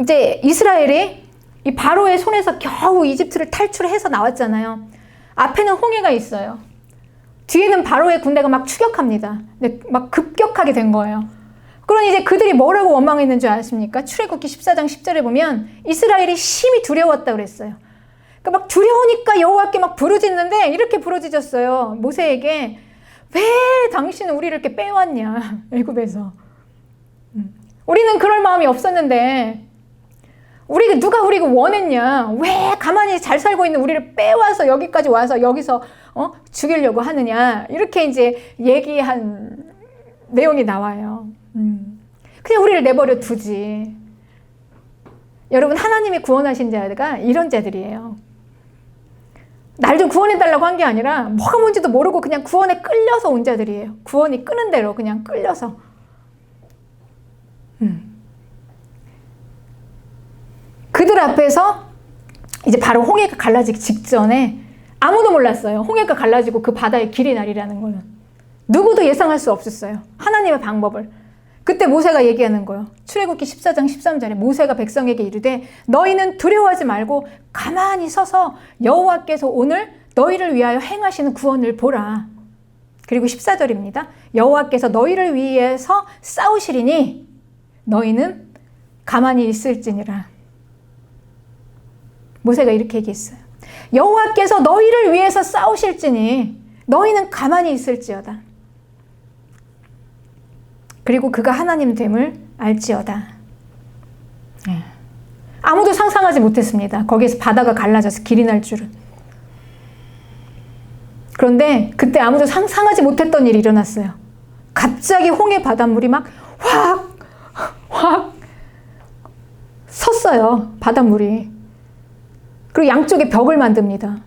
이제 이스라엘이 이 바로의 손에서 겨우 이집트를 탈출해서 나왔잖아요. 앞에는 홍해가 있어요. 뒤에는 바로의 군대가 막 추격합니다. 막 급격하게 된 거예요. 그러니 이제 그들이 뭐라고 원망했는 줄 아십니까? 출애굽기 14장 10절에 보면 이스라엘이 심히 두려웠다 그랬어요. 그러니까 막 두려우니까 여호와께 막 부르짖는데 이렇게 부르짖었어요. 모세에게 왜 당신은 우리를 이렇게 빼왔냐, 애굽에서. 우리는 그럴 마음이 없었는데 누가 우리가 원했냐, 왜 가만히 잘 살고 있는 우리를 빼와서 여기까지 와서 여기서 죽이려고 하느냐, 이렇게 이제 얘기한 내용이 나와요. 그냥 우리를 내버려 두지. 여러분, 하나님이 구원하신 자가 이런 자들이에요. 날 좀 구원해달라고 한 게 아니라 뭐가 뭔지도 모르고 그냥 구원에 끌려서 온 자들이에요. 구원이 끄는 대로 그냥 끌려서. 그들 앞에서 이제 바로 홍해가 갈라지기 직전에 아무도 몰랐어요. 홍해가 갈라지고 그 바다에 길이 나리라는 거는. 누구도 예상할 수 없었어요. 하나님의 방법을. 그때 모세가 얘기하는 거예요. 출애굽기 14장 13절에 모세가 백성에게 이르되 너희는 두려워하지 말고 가만히 서서 여호와께서 오늘 너희를 위하여 행하시는 구원을 보라. 그리고 14절입니다. 여호와께서 너희를 위해서 싸우시리니 너희는 가만히 있을지니라. 모세가 이렇게 얘기했어요. 여호와께서 너희를 위해서 싸우실지니 너희는 가만히 있을지어다. 그리고 그가 하나님 됨을 알지어다. 아무도 상상하지 못했습니다. 거기에서 바다가 갈라져서 길이 날 줄은. 그런데 그때 아무도 상상하지 못했던 일이 일어났어요. 갑자기 홍해 바닷물이 막 확 섰어요. 바닷물이. 그리고 양쪽에 벽을 만듭니다.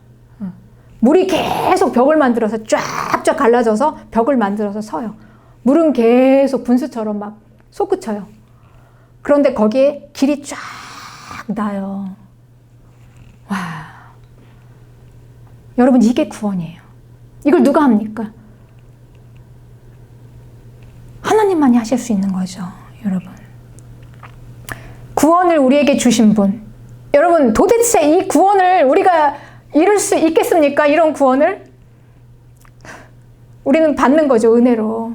물이 계속 벽을 만들어서 쫙쫙 갈라져서 벽을 만들어서 서요. 물은 계속 분수처럼 막 솟구쳐요. 그런데 거기에 길이 쫙 나요. 와. 여러분, 이게 구원이에요. 이걸 누가 합니까? 하나님만이 하실 수 있는 거죠, 여러분. 구원을 우리에게 주신 분. 여러분, 도대체 이 구원을 우리가 이룰 수 있겠습니까? 이런 구원을? 우리는 받는 거죠, 은혜로.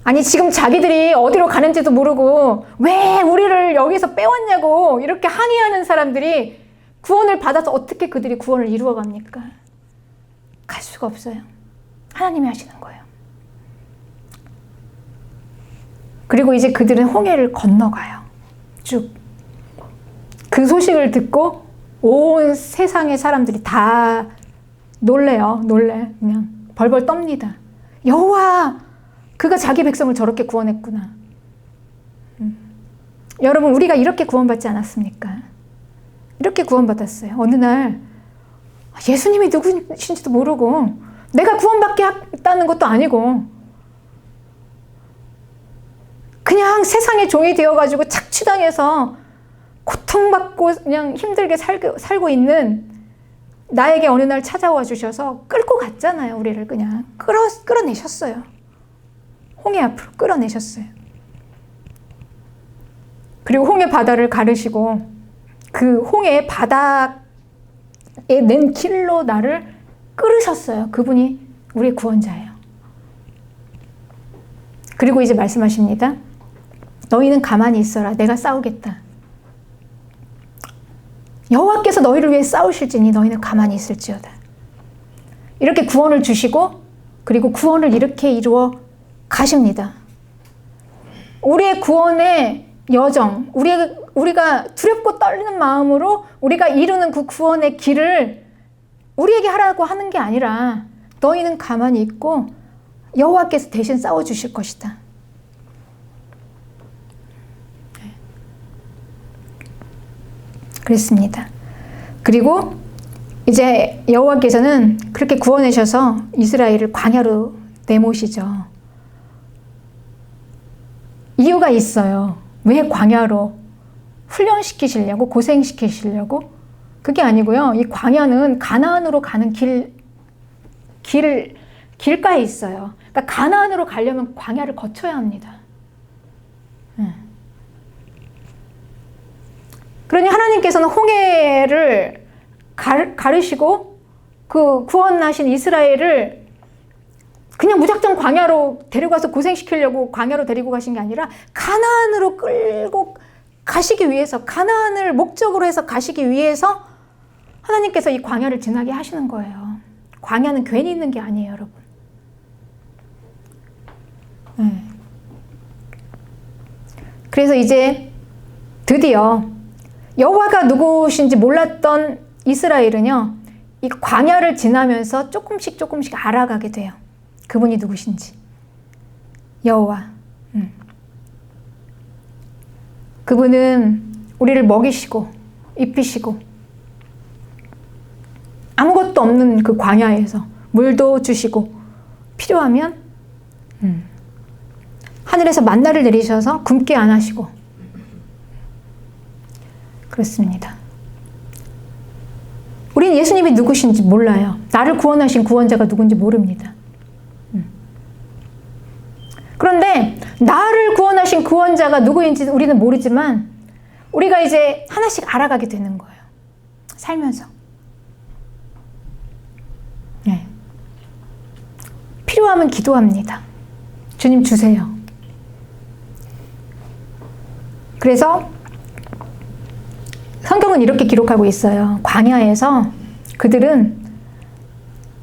아니, 지금 자기들이 어디로 가는지도 모르고 왜 우리를 여기서 빼왔냐고 이렇게 항의하는 사람들이 구원을 받아서 어떻게 그들이 구원을 이루어 갑니까? 갈 수가 없어요. 하나님이 하시는 거예요. 그리고 이제 그들은 홍해를 건너가요. 쭉. 그 소식을 듣고 온 세상의 사람들이 다 놀래요. 그냥 벌벌 떱니다. 여호와, 그가 자기 백성을 저렇게 구원했구나. 여러분, 우리가 이렇게 구원받지 않았습니까? 이렇게 구원받았어요. 어느 날 예수님이 누구신지도 모르고 내가 구원받겠다는 것도 아니고 그냥 세상의 종이 되어가지고 착취당해서 고통받고 그냥 힘들게 살고 있는 나에게 어느 날 찾아와 주셔서 끌고 갔잖아요. 우리를 그냥 끌어내셨어요. 홍해 앞으로 끌어내셨어요. 그리고 홍해 바다를 가르시고 그 홍해 바다에 낸 길로 나를 끌으셨어요. 그분이 우리의 구원자예요. 그리고 이제 말씀하십니다. 너희는 가만히 있어라. 내가 싸우겠다. 여호와께서 너희를 위해 싸우실지니 너희는 가만히 있을지어다. 이렇게 구원을 주시고 그리고 구원을 이렇게 이루어 가십니다. 우리의 구원의 여정, 우리가 두렵고 떨리는 마음으로 우리가 이루는 그 구원의 길을 우리에게 하라고 하는 게 아니라 너희는 가만히 있고 여호와께서 대신 싸워주실 것이다. 그랬습니다. 그리고 이제 여호와께서는 그렇게 구원하셔서 이스라엘을 광야로 내모시죠. 이유가 있어요. 왜 광야로 훈련시키시려고, 고생시키시려고? 그게 아니고요. 이 광야는 가나안으로 가는 길가에 있어요. 그러니까 가나안으로 가려면 광야를 거쳐야 합니다. 그러니 하나님께서는 홍해를 가르시고 그 구원하신 이스라엘을 그냥 무작정 광야로 데려가서 고생시키려고 광야로 데리고 가신 게 아니라 가나안으로 끌고 가시기 위해서, 가나안을 목적으로 해서 가시기 위해서 하나님께서 이 광야를 지나게 하시는 거예요. 광야는 괜히 있는 게 아니에요, 여러분. 그래서 이제 드디어 여호와가 누구신지 몰랐던 이스라엘은요, 이 광야를 지나면서 조금씩 알아가게 돼요. 그분이 누구신지. 여호와. 그분은 우리를 먹이시고 입히시고 아무것도 없는 그 광야에서 물도 주시고 필요하면 하늘에서 만나를 내리셔서 굶게 안 하시고 그렇습니다. 우린 예수님이 누구신지 몰라요. 나를 구원하신 구원자가 누군지 모릅니다. 그런데 나를 구원하신 구원자가 누구인지 우리는 모르지만 우리가 이제 하나씩 알아가게 되는 거예요. 살면서. 네. 필요하면 기도합니다. 주님 주세요. 그래서 성경은 이렇게 기록하고 있어요. 광야에서 그들은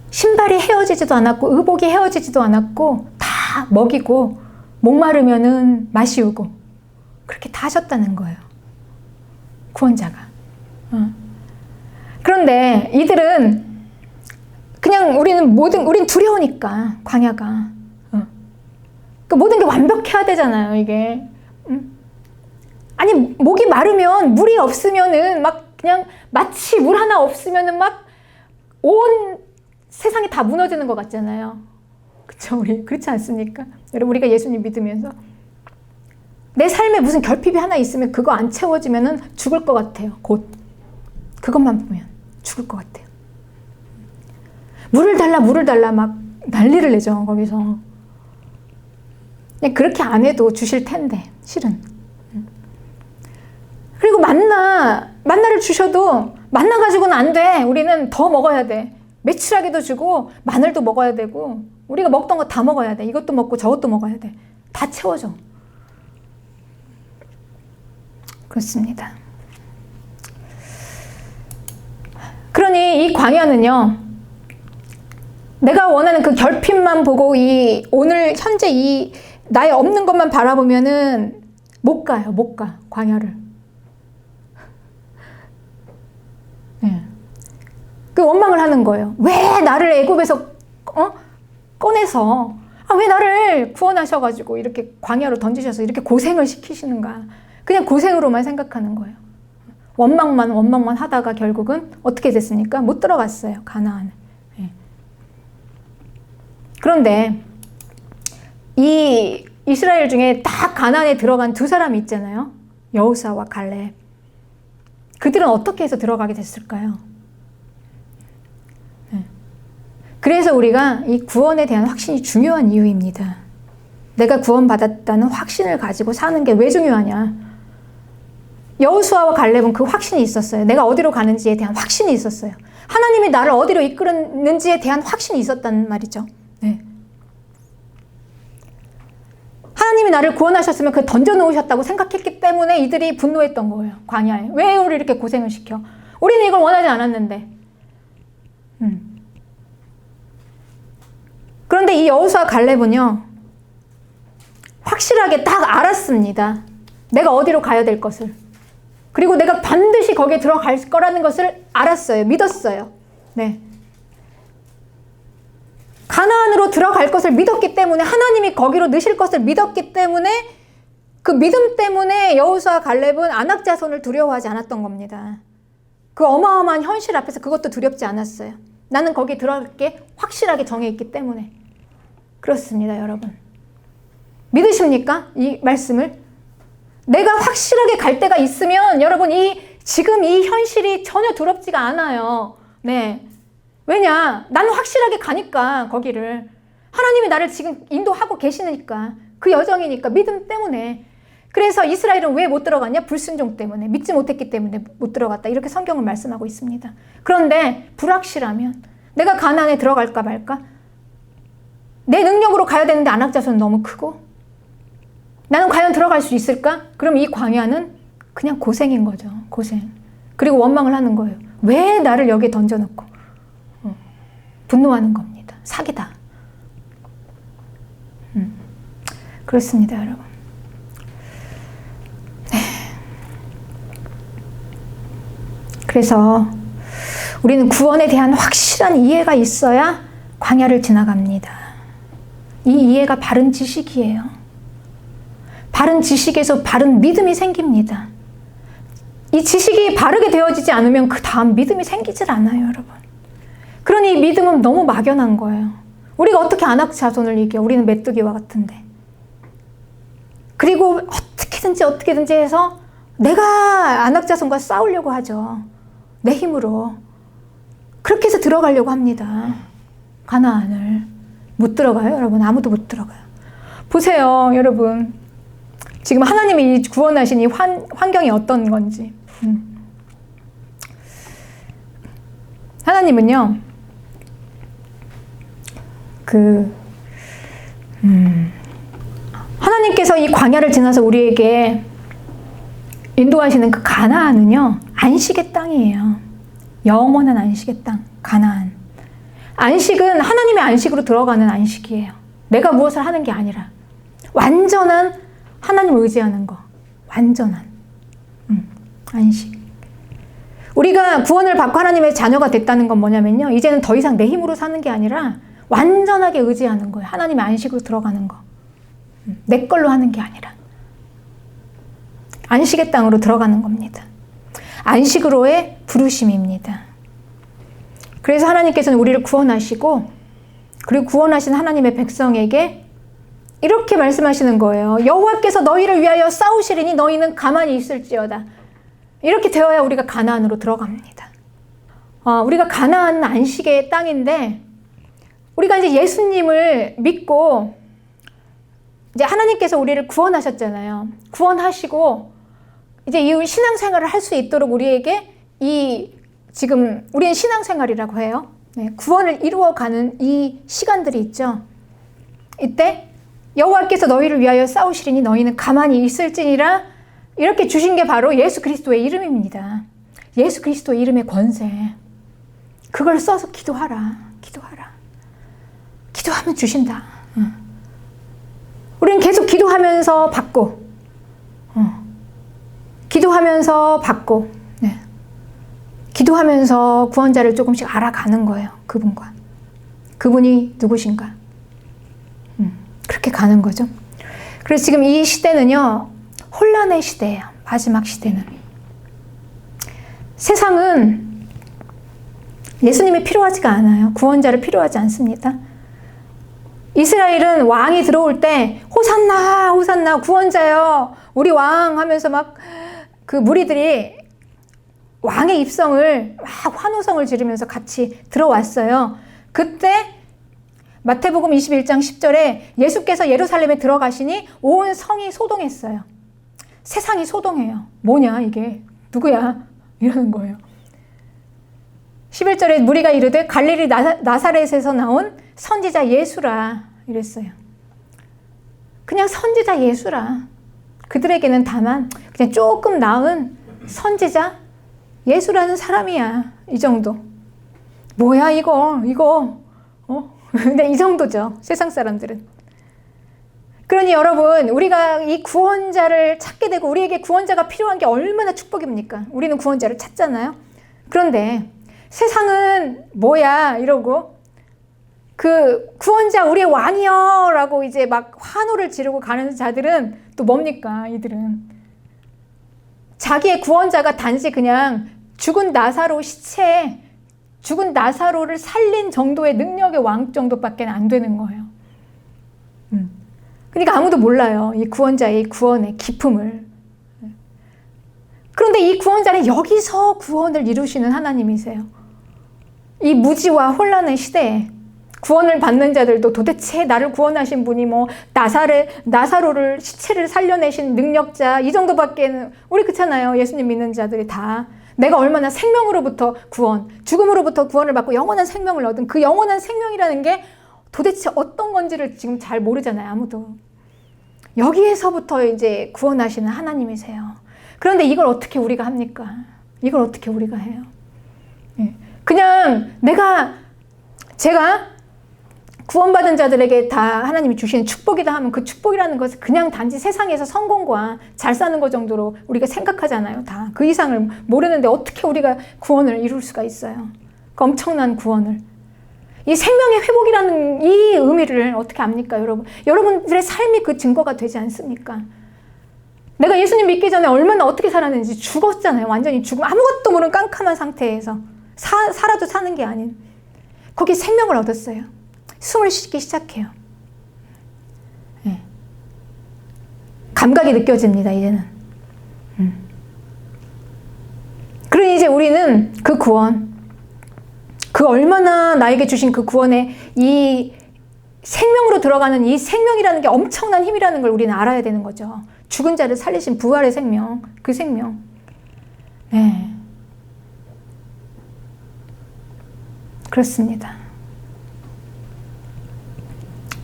신발이 헤어지지도 않았고 의복이 헤어지지도 않았고 다 먹이고 목마르면은 마시우고 그렇게 다 하셨다는 거예요. 구원자가. 그런데 이들은 그냥 우린 두려우니까 광야가 그 모든 게 완벽해야 되잖아요. 이게 아니 목이 마르면 물이 없으면은 막 그냥 마치 물 하나 없으면은 막 온 세상이 다 무너지는 것 같잖아요. 그쵸? 우리 그렇지 않습니까? 여러분 우리가 예수님 믿으면서 내 삶에 무슨 결핍이 하나 있으면 그거 안 채워지면은 죽을 것 같아요. 곧 그것만 보면 죽을 것 같아요. 물을 달라 막 난리를 내죠. 거기서 그냥 그렇게 안 해도 주실 텐데 실은. 그리고 만나를 주셔도 만나 가지고는 안 돼. 우리는 더 먹어야 돼. 메추라기도 주고 마늘도 먹어야 되고 우리가 먹던 거 다 먹어야 돼. 이것도 먹고 저것도 먹어야 돼. 다 채워줘. 그렇습니다. 그러니 이 광야는요, 내가 원하는 그 결핍만 보고 오늘 현재 나의 없는 것만 바라보면은 못 가요. 못 가. 광야를. 그 원망을 하는 거예요. 왜 나를 애굽에서 꺼내서 왜 나를 구원하셔가지고 이렇게 광야로 던지셔서 이렇게 고생을 시키시는가. 그냥 고생으로만 생각하는 거예요. 원망만 하다가 결국은 어떻게 됐습니까? 못 들어갔어요. 가나안에. 그런데 이 이스라엘 중에 다 가나안에 들어간 두 사람이 있잖아요. 여호수아와 갈렙. 그들은 어떻게 해서 들어가게 됐을까요? 그래서 우리가 이 구원에 대한 확신이 중요한 이유입니다. 내가 구원받았다는 확신을 가지고 사는 게 왜 중요하냐? 여호수아와 갈렙은 그 확신이 있었어요. 내가 어디로 가는지에 대한 확신이 있었어요. 하나님이 나를 어디로 이끄는지에 대한 확신이 있었단 말이죠. 네. 하나님이 나를 구원하셨으면 그 던져놓으셨다고 생각했기 때문에 이들이 분노했던 거예요. 광야에. 왜 우리 이렇게 고생을 시켜? 우리는 이걸 원하지 않았는데. 그런데 이 여호수아 갈렙은요, 확실하게 딱 알았습니다. 내가 어디로 가야 될 것을. 그리고 내가 반드시 거기에 들어갈 거라는 것을 알았어요. 믿었어요. 네. 가나안으로 들어갈 것을 믿었기 때문에, 하나님이 거기로 넣으실 것을 믿었기 때문에, 그 믿음 때문에 여호수아 갈렙은 아낙 자손을 두려워하지 않았던 겁니다. 그 어마어마한 현실 앞에서 그것도 두렵지 않았어요. 나는 거기 들어갈게 확실하게 정해 있기 때문에. 그렇습니다, 여러분. 믿으십니까? 이 말씀을? 내가 확실하게 갈 데가 있으면 여러분 지금 이 현실이 전혀 두렵지가 않아요. 네. 왜냐? 나는 확실하게 가니까 거기를. 하나님이 나를 지금 인도하고 계시니까. 그 여정이니까 믿음 때문에. 그래서 이스라엘은 왜 못 들어갔냐? 불순종 때문에. 믿지 못했기 때문에 못 들어갔다. 이렇게 성경은 말씀하고 있습니다. 그런데 불확실하면 내가 가나안에 들어갈까 말까? 내 능력으로 가야 되는데 아낙 자손은 너무 크고 나는 과연 들어갈 수 있을까? 그럼 이 광야는 그냥 고생인 거죠. 고생. 그리고 원망을 하는 거예요. 왜 나를 여기에 던져놓고. 분노하는 겁니다. 사기다. 그렇습니다, 여러분. 네. 그래서 우리는 구원에 대한 확실한 이해가 있어야 광야를 지나갑니다. 이 이해가 바른 지식이에요. 바른 지식에서 바른 믿음이 생깁니다. 이 지식이 바르게 되어지지 않으면 그 다음 믿음이 생기질 않아요, 여러분. 그러니 이 믿음은 너무 막연한 거예요. 우리가 어떻게 아낙 자손을 이겨? 우리는 메뚜기와 같은데. 그리고 어떻게든지 해서 내가 아낙 자손과 싸우려고 하죠. 내 힘으로. 그렇게 해서 들어가려고 합니다. 가나안을. 못 들어가요, 여러분. 아무도 못 들어가요. 보세요, 여러분. 지금 하나님이 구원하신 이 환경이 어떤 건지. 하나님은요, 하나님께서 이 광야를 지나서 우리에게 인도하시는 그 가나안은요, 안식의 땅이에요. 영원한 안식의 땅, 가나안. 안식은 하나님의 안식으로 들어가는 안식이에요. 내가 무엇을 하는 게 아니라 완전한 하나님을 의지하는 거. 완전한 안식. 우리가 구원을 받고 하나님의 자녀가 됐다는 건 뭐냐면요, 이제는 더 이상 내 힘으로 사는 게 아니라 완전하게 의지하는 거예요. 하나님의 안식으로 들어가는 거. 내 걸로 하는 게 아니라 안식의 땅으로 들어가는 겁니다. 안식으로의 부르심입니다. 그래서 하나님께서는 우리를 구원하시고, 그리고 구원하신 하나님의 백성에게 이렇게 말씀하시는 거예요. 여호와께서 너희를 위하여 싸우시리니 너희는 가만히 있을지어다. 이렇게 되어야 우리가 가나안으로 들어갑니다. 우리가 가나안은 안식의 땅인데, 우리가 이제 예수님을 믿고 이제 하나님께서 우리를 구원하셨잖아요. 구원하시고 이제 이 신앙생활을 할 수 있도록 우리에게 지금 우리는 신앙생활이라고 해요. 네, 구원을 이루어가는 이 시간들이 있죠. 이때 여호와께서 너희를 위하여 싸우시리니 너희는 가만히 있을지니라, 이렇게 주신 게 바로 예수 그리스도의 이름입니다. 예수 그리스도의 이름의 권세. 그걸 써서 기도하라. 기도하면 주신다. 우리는 계속 기도하면서 받고, 기도하면서 받고, 네. 기도하면서 구원자를 조금씩 알아가는 거예요. 그분이 누구신가. 그렇게 가는 거죠. 그래서 지금 이 시대는요, 혼란의 시대예요. 마지막 시대는. 세상은 예수님이 필요하지가 않아요. 구원자를 필요하지 않습니다. 이스라엘은 왕이 들어올 때 호산나 호산나 구원자여 우리 왕 하면서 막 그 무리들이 왕의 입성을 막 환호성을 지르면서 같이 들어왔어요. 그때 마태복음 21장 10절에 예수께서 예루살렘에 들어가시니 온 성이 소동했어요. 세상이 소동해요. 뭐냐 이게? 누구야? 이러는 거예요. 11절에 무리가 이르되 갈릴리 나사렛에서 나온 선지자 예수라 이랬어요. 그냥 선지자 예수라. 그들에게는 다만 그냥 조금 나은 선지자 예수라는 사람이야. 이 정도. 뭐야 이거 근데 이 정도죠. 세상 사람들은. 그러니 여러분, 우리가 이 구원자를 찾게 되고 우리에게 구원자가 필요한 게 얼마나 축복입니까? 우리는 구원자를 찾잖아요. 그런데 세상은 뭐야 이러고 그 구원자 우리의 왕이여 라고 이제 막 환호를 지르고 가는 자들은 또 뭡니까? 이들은 자기의 구원자가 단지 그냥 죽은 나사로 시체에 죽은 나사로를 살린 정도의 능력의 왕 정도밖에 안 되는 거예요. 그러니까 아무도 몰라요. 이 구원자의 구원의 기품을. 그런데 이 구원자는 여기서 구원을 이루시는 하나님이세요. 이 무지와 혼란의 시대에 구원을 받는 자들도 도대체 나를 구원하신 분이 뭐 나사로를 시체를 살려내신 능력자 이 정도밖에는 우리 그렇잖아요. 예수님 믿는 자들이 다 내가 얼마나 생명으로부터 구원, 죽음으로부터 구원을 받고 영원한 생명을 얻은 그 영원한 생명이라는 게 도대체 어떤 건지를 지금 잘 모르잖아요. 아무도. 여기에서부터 이제 구원하시는 하나님이세요. 그런데 이걸 어떻게 우리가 합니까? 이걸 어떻게 우리가 해요? 그냥 제가 구원받은 자들에게 다 하나님이 주시는 축복이다 하면 그 축복이라는 것은 그냥 단지 세상에서 성공과 잘 사는 것 정도로 우리가 생각하잖아요. 다 그 이상을 모르는데 어떻게 우리가 구원을 이룰 수가 있어요? 그 엄청난 구원을. 이 생명의 회복이라는 이 의미를 어떻게 압니까, 여러분? 여러분들의 삶이 그 증거가 되지 않습니까? 내가 예수님 믿기 전에 얼마나 어떻게 살았는지 죽었잖아요. 완전히 죽음, 아무것도 모르는 깜깜한 상태에서 살아도 사는 게 아닌 거기 생명을 얻었어요. 숨을 쉬기 시작해요. 네. 감각이 느껴집니다, 이제는. 그러니 이제 우리는 그 구원, 그 얼마나 나에게 주신 그 구원에 이 생명으로 들어가는 이 생명이라는 게 엄청난 힘이라는 걸 우리는 알아야 되는 거죠. 죽은 자를 살리신 부활의 생명, 그 생명. 네. 그렇습니다.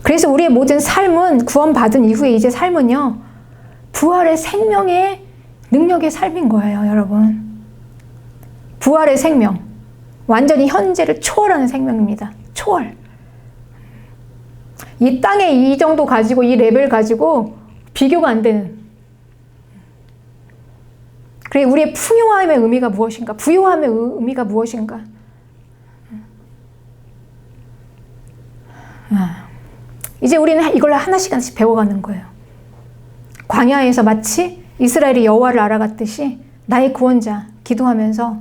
그래서 우리의 모든 삶은 구원받은 이후에 이제 삶은요. 부활의 생명의 능력의 삶인 거예요, 여러분. 부활의 생명. 완전히 현재를 초월하는 생명입니다. 초월. 이 땅에 이 정도 가지고 이 레벨 가지고 비교가 안 되는. 그래 우리의 풍요함의 의미가 무엇인가? 부요함의 의미가 무엇인가? 이제 우리는 이걸 하나씩 하나씩 배워가는 거예요. 광야에서 마치 이스라엘이 여호와를 알아갔듯이 나의 구원자 기도하면서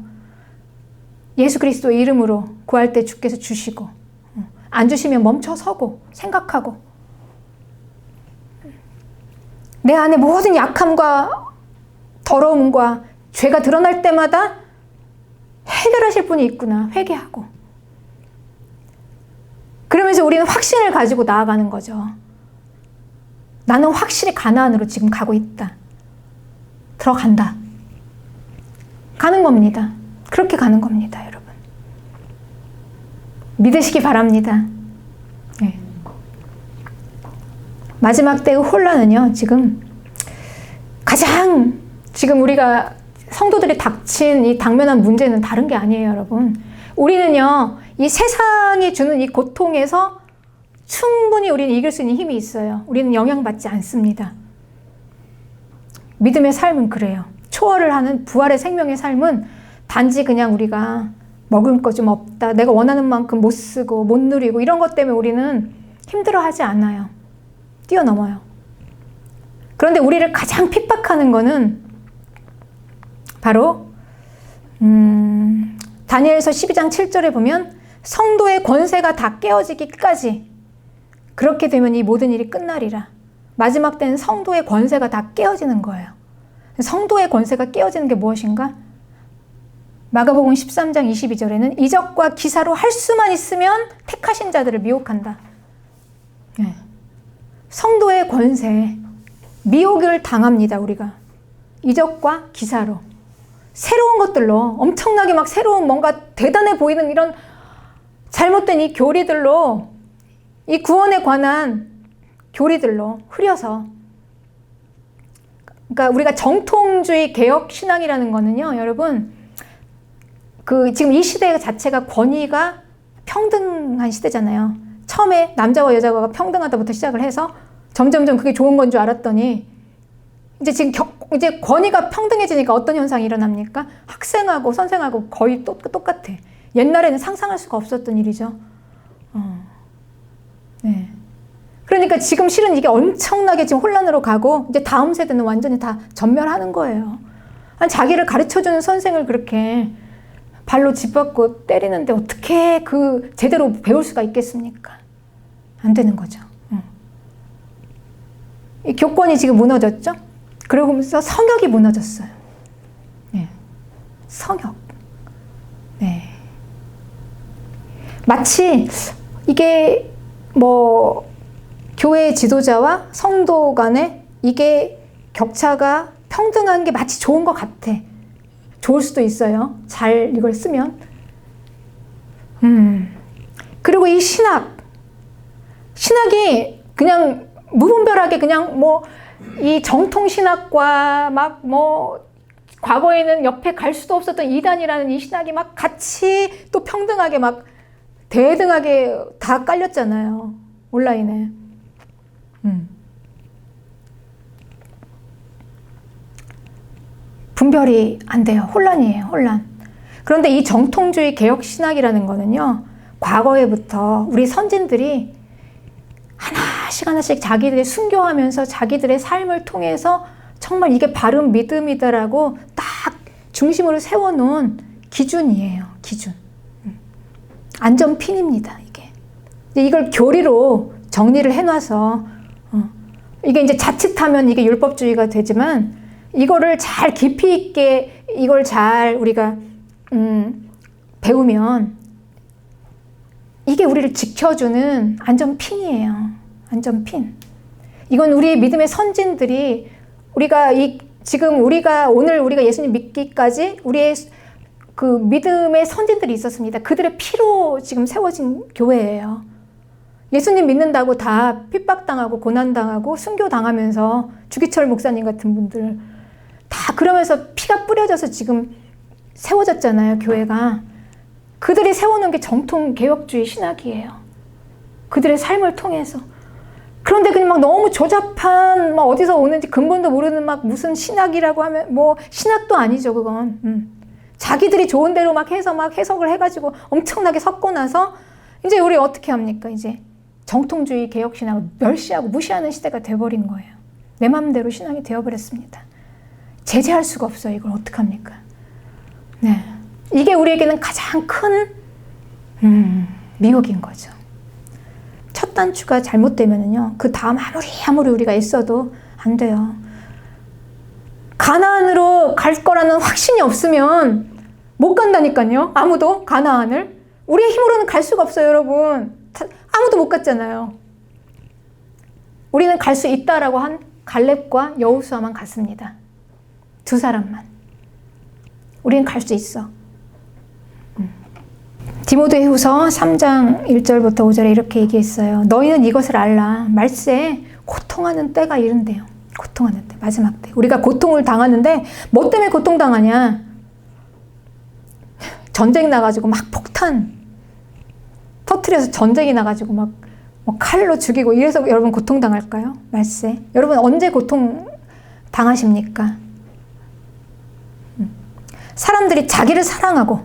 예수 그리스도의 이름으로 구할 때 주께서 주시고 안 주시면 멈춰 서고 생각하고 내 안에 모든 약함과 더러움과 죄가 드러날 때마다 해결하실 분이 있구나 회개하고 그러면서 우리는 확신을 가지고 나아가는 거죠. 나는 확실히 가나안으로 지금 가고 있다. 들어간다. 가는 겁니다. 그렇게 가는 겁니다, 여러분. 믿으시기 바랍니다. 네. 마지막 때의 혼란은요, 지금 가장 지금 우리가 성도들이 닥친 이 당면한 문제는 다른 게 아니에요, 여러분. 우리는요, 이 세상이 주는 이 고통에서 충분히 우리는 이길 수 있는 힘이 있어요. 우리는 영향받지 않습니다. 믿음의 삶은 그래요. 초월을 하는 부활의 생명의 삶은 단지 그냥 우리가 먹을 거 좀 없다. 내가 원하는 만큼 못 쓰고 못 누리고 이런 것 때문에 우리는 힘들어하지 않아요. 뛰어넘어요. 그런데 우리를 가장 핍박하는 거는 바로 다니엘서 12장 7절에 보면 성도의 권세가 다 깨어지기까지 그렇게 되면 이 모든 일이 끝나리라. 마지막 때는 성도의 권세가 다 깨어지는 거예요. 성도의 권세가 깨어지는 게 무엇인가? 마가복음 13장 22절에는 이적과 기사로 할 수만 있으면 택하신 자들을 미혹한다. 네. 성도의 권세, 미혹을 당합니다. 우리가 이적과 기사로, 새로운 것들로, 엄청나게 막 새로운 뭔가 대단해 보이는 이런 잘못된 이 교리들로, 이 구원에 관한 교리들로 흐려서, 그러니까 우리가 정통주의 개혁 신앙이라는 거는요, 여러분, 지금 이 시대 자체가 권위가 평등한 시대잖아요. 처음에 남자와 여자가 평등하다부터 시작을 해서 점점점 그게 좋은 건 줄 알았더니 이제 지금 이제 권위가 평등해지니까 어떤 현상이 일어납니까? 학생하고 선생하고 거의 똑같아. 옛날에는 상상할 수가 없었던 일이죠. 네. 그러니까 지금 실은 이게 엄청나게 지금 혼란으로 가고 이제 다음 세대는 완전히 다 전멸하는 거예요. 아니, 자기를 가르쳐주는 선생을 그렇게 발로 짓밟고 때리는데 어떻게 제대로 배울 수가 있겠습니까? 안 되는 거죠. 이 교권이 지금 무너졌죠? 그러면서 성역이 무너졌어요. 네. 성역. 네. 마치 이게 교회 지도자와 성도 간에 이게 격차가 평등한 게 마치 좋은 것 같아. 좋을 수도 있어요. 잘 이걸 쓰면. 그리고 이 신학이 그냥 무분별하게 그냥 이 정통신학과 과거에는 옆에 갈 수도 없었던 이단이라는 이 신학이 막 같이 또 평등하게 막 대등하게 다 깔렸잖아요. 온라인에. 분별이 안 돼요. 혼란이에요. 혼란. 그런데 이 정통주의 개혁 신학이라는 거는요, 과거에부터 우리 선진들이 하나씩 자기들이 순교하면서 자기들의 삶을 통해서 정말 이게 바른 믿음이다라고 딱 중심으로 세워놓은 기준이에요. 기준. 안전핀입니다. 이게. 이걸 교리로 정리를 해놔서 이게 이제 자칫하면 이게 율법주의가 되지만 이거를 잘 깊이 있게 이걸 잘 우리가 배우면 이게 우리를 지켜주는 안전핀이에요. 안전핀. 이건 우리의 믿음의 선진들이 오늘 우리가 예수님 믿기까지 우리의 그 믿음의 선진들이 있었습니다. 그들의 피로 지금 세워진 교회예요. 예수님 믿는다고 다 핍박당하고 고난당하고 순교당하면서 주기철 목사님 같은 분들 다 그러면서 피가 뿌려져서 지금 세워졌잖아요. 교회가. 그들이 세워놓은 게 정통 개혁주의 신학이에요. 그들의 삶을 통해서. 그런데 그냥 막 너무 조잡한 어디서 오는지 근본도 모르는 무슨 신학이라고 하면 신학도 아니죠. 그건. 자기들이 좋은 대로 해서 해석을 해가지고 엄청나게 섞고 나서 이제 우리 어떻게 합니까? 이제 정통주의 개혁 신학을 멸시하고 무시하는 시대가 돼버린 거예요. 내 마음대로 신학이 되어버렸습니다. 제재할 수가 없어요. 이걸 어떡합니까? 네. 이게 우리에게는 가장 큰 미혹인 거죠. 첫 단추가 잘못되면은요, 그 다음 아무리 우리가 애써도 안 돼요. 가나안으로 갈 거라는 확신이 없으면 못 간다니까요. 아무도 가나안을. 우리의 힘으로는 갈 수가 없어요, 여러분. 아무도 못 갔잖아요. 우리는 갈 수 있다라고 한 갈렙과 여호수아만 갔습니다. 두 사람만. 우리는 갈 수 있어. 디모데후서 3장 1절부터 5절에 이렇게 얘기했어요. 너희는 이것을 알라. 말세 고통하는 때가 이른대요. 고통하는 때, 마지막 때. 우리가 고통을 당하는데 뭐 때문에 고통당하냐? 전쟁 나가지고 폭탄 터트려서 전쟁이 나가지고 칼로 죽이고 이래서 여러분 고통당할까요? 말세. 여러분 언제 고통 당하십니까? 사람들이 자기를 사랑하고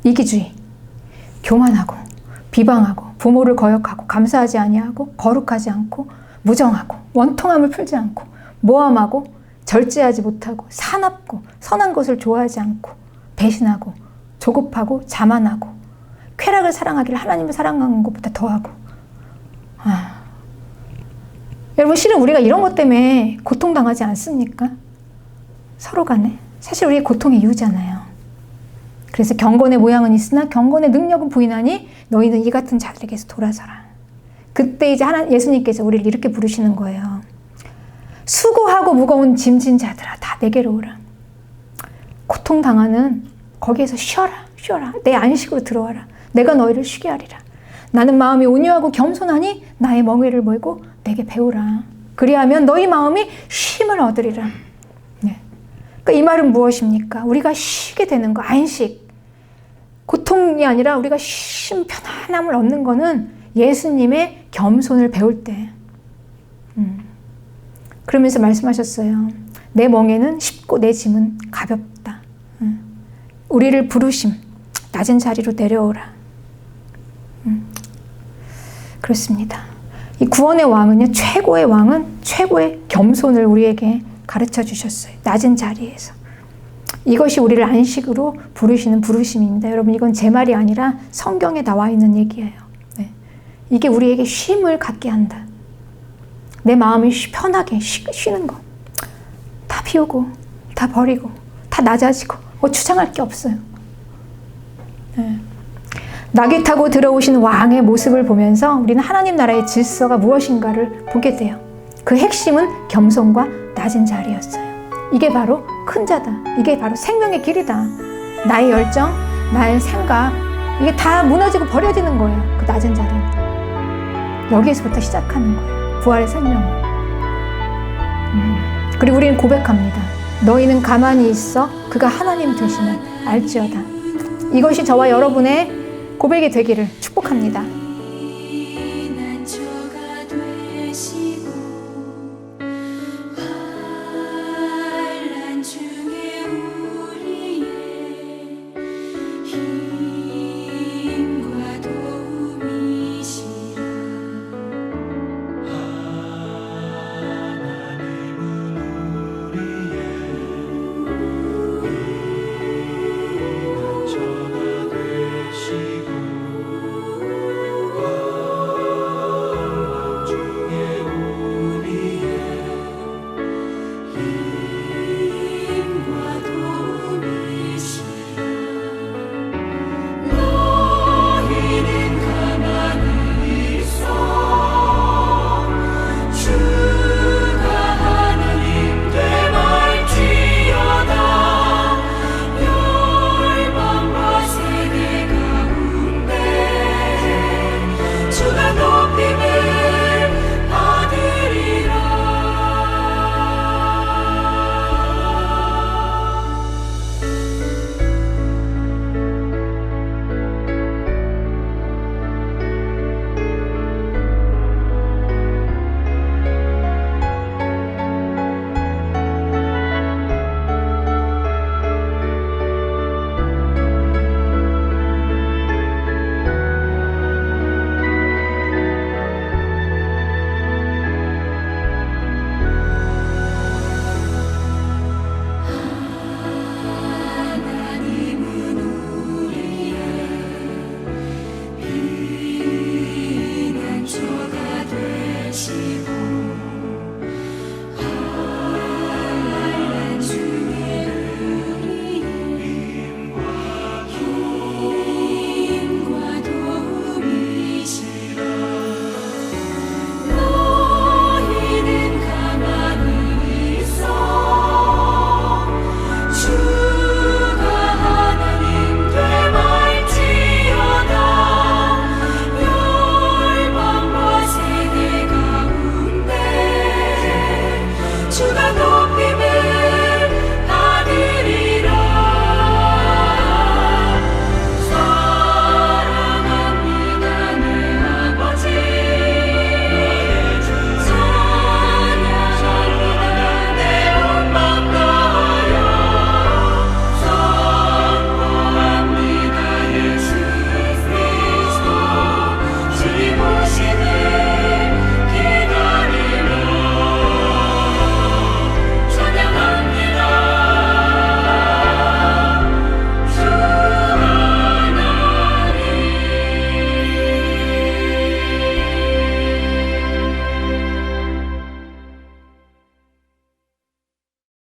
이기주의, 교만하고 비방하고 부모를 거역하고 감사하지 아니하고 거룩하지 않고 무정하고 원통함을 풀지 않고 모함하고 절제하지 못하고 사납고 선한 것을 좋아하지 않고 배신하고 조급하고 자만하고 쾌락을 사랑하기를 하나님을 사랑하는 것보다 더하고. 여러분 실은 우리가 이런 것 때문에 고통당하지 않습니까? 서로 간에. 사실 우리의 고통의 이유잖아요. 그래서 경건의 모양은 있으나 경건의 능력은 부인하니 너희는 이 같은 자들에게서 돌아서라. 그때 이제 예수님께서 우리를 이렇게 부르시는 거예요. 수고하고 무거운 짐진 자들아 다 내게로 오라. 고통당하는 거기에서 쉬어라. 내 안식으로 들어와라. 내가 너희를 쉬게 하리라. 나는 마음이 온유하고 겸손하니 나의 멍에를 몰고 내게 배우라. 그리하면 너희 마음이 쉼을 얻으리라. 네. 그러니까 이 말은 무엇입니까? 우리가 쉬게 되는 거, 안식. 고통이 아니라 우리가 쉼, 편안함을 얻는 거는 예수님의 겸손을 배울 때. 그러면서 말씀하셨어요. 내 멍에는 쉽고 내 짐은 가볍다. 우리를 부르심, 낮은 자리로 내려오라. 그렇습니다. 이 구원의 왕은요, 최고의 왕은 최고의 겸손을 우리에게 가르쳐 주셨어요. 낮은 자리에서. 이것이 우리를 안식으로 부르시는 부르심입니다. 여러분, 이건 제 말이 아니라 성경에 나와 있는 얘기예요. 네. 이게 우리에게 쉼을 갖게 한다. 내 마음이 편하게 쉬는 거. 다 비우고, 다 버리고, 다 낮아지고, 주장할 게 없어요. 네. 낙이 타고 들어오신 왕의 모습을 보면서 우리는 하나님 나라의 질서가 무엇인가를 보게 돼요. 그 핵심은 겸손과 낮은 자리였어요. 이게 바로 큰 자다. 이게 바로 생명의 길이다. 나의 열정, 나의 생각, 이게 다 무너지고 버려지는 거예요. 그 낮은 자리는. 여기에서부터 시작하는 거예요. 부활의 생명은. 그리고 우리는 고백합니다. 너희는 가만히 있어 그가 하나님 되심을 알지어다. 이것이 저와 여러분의 고백이 되기를 축복합니다.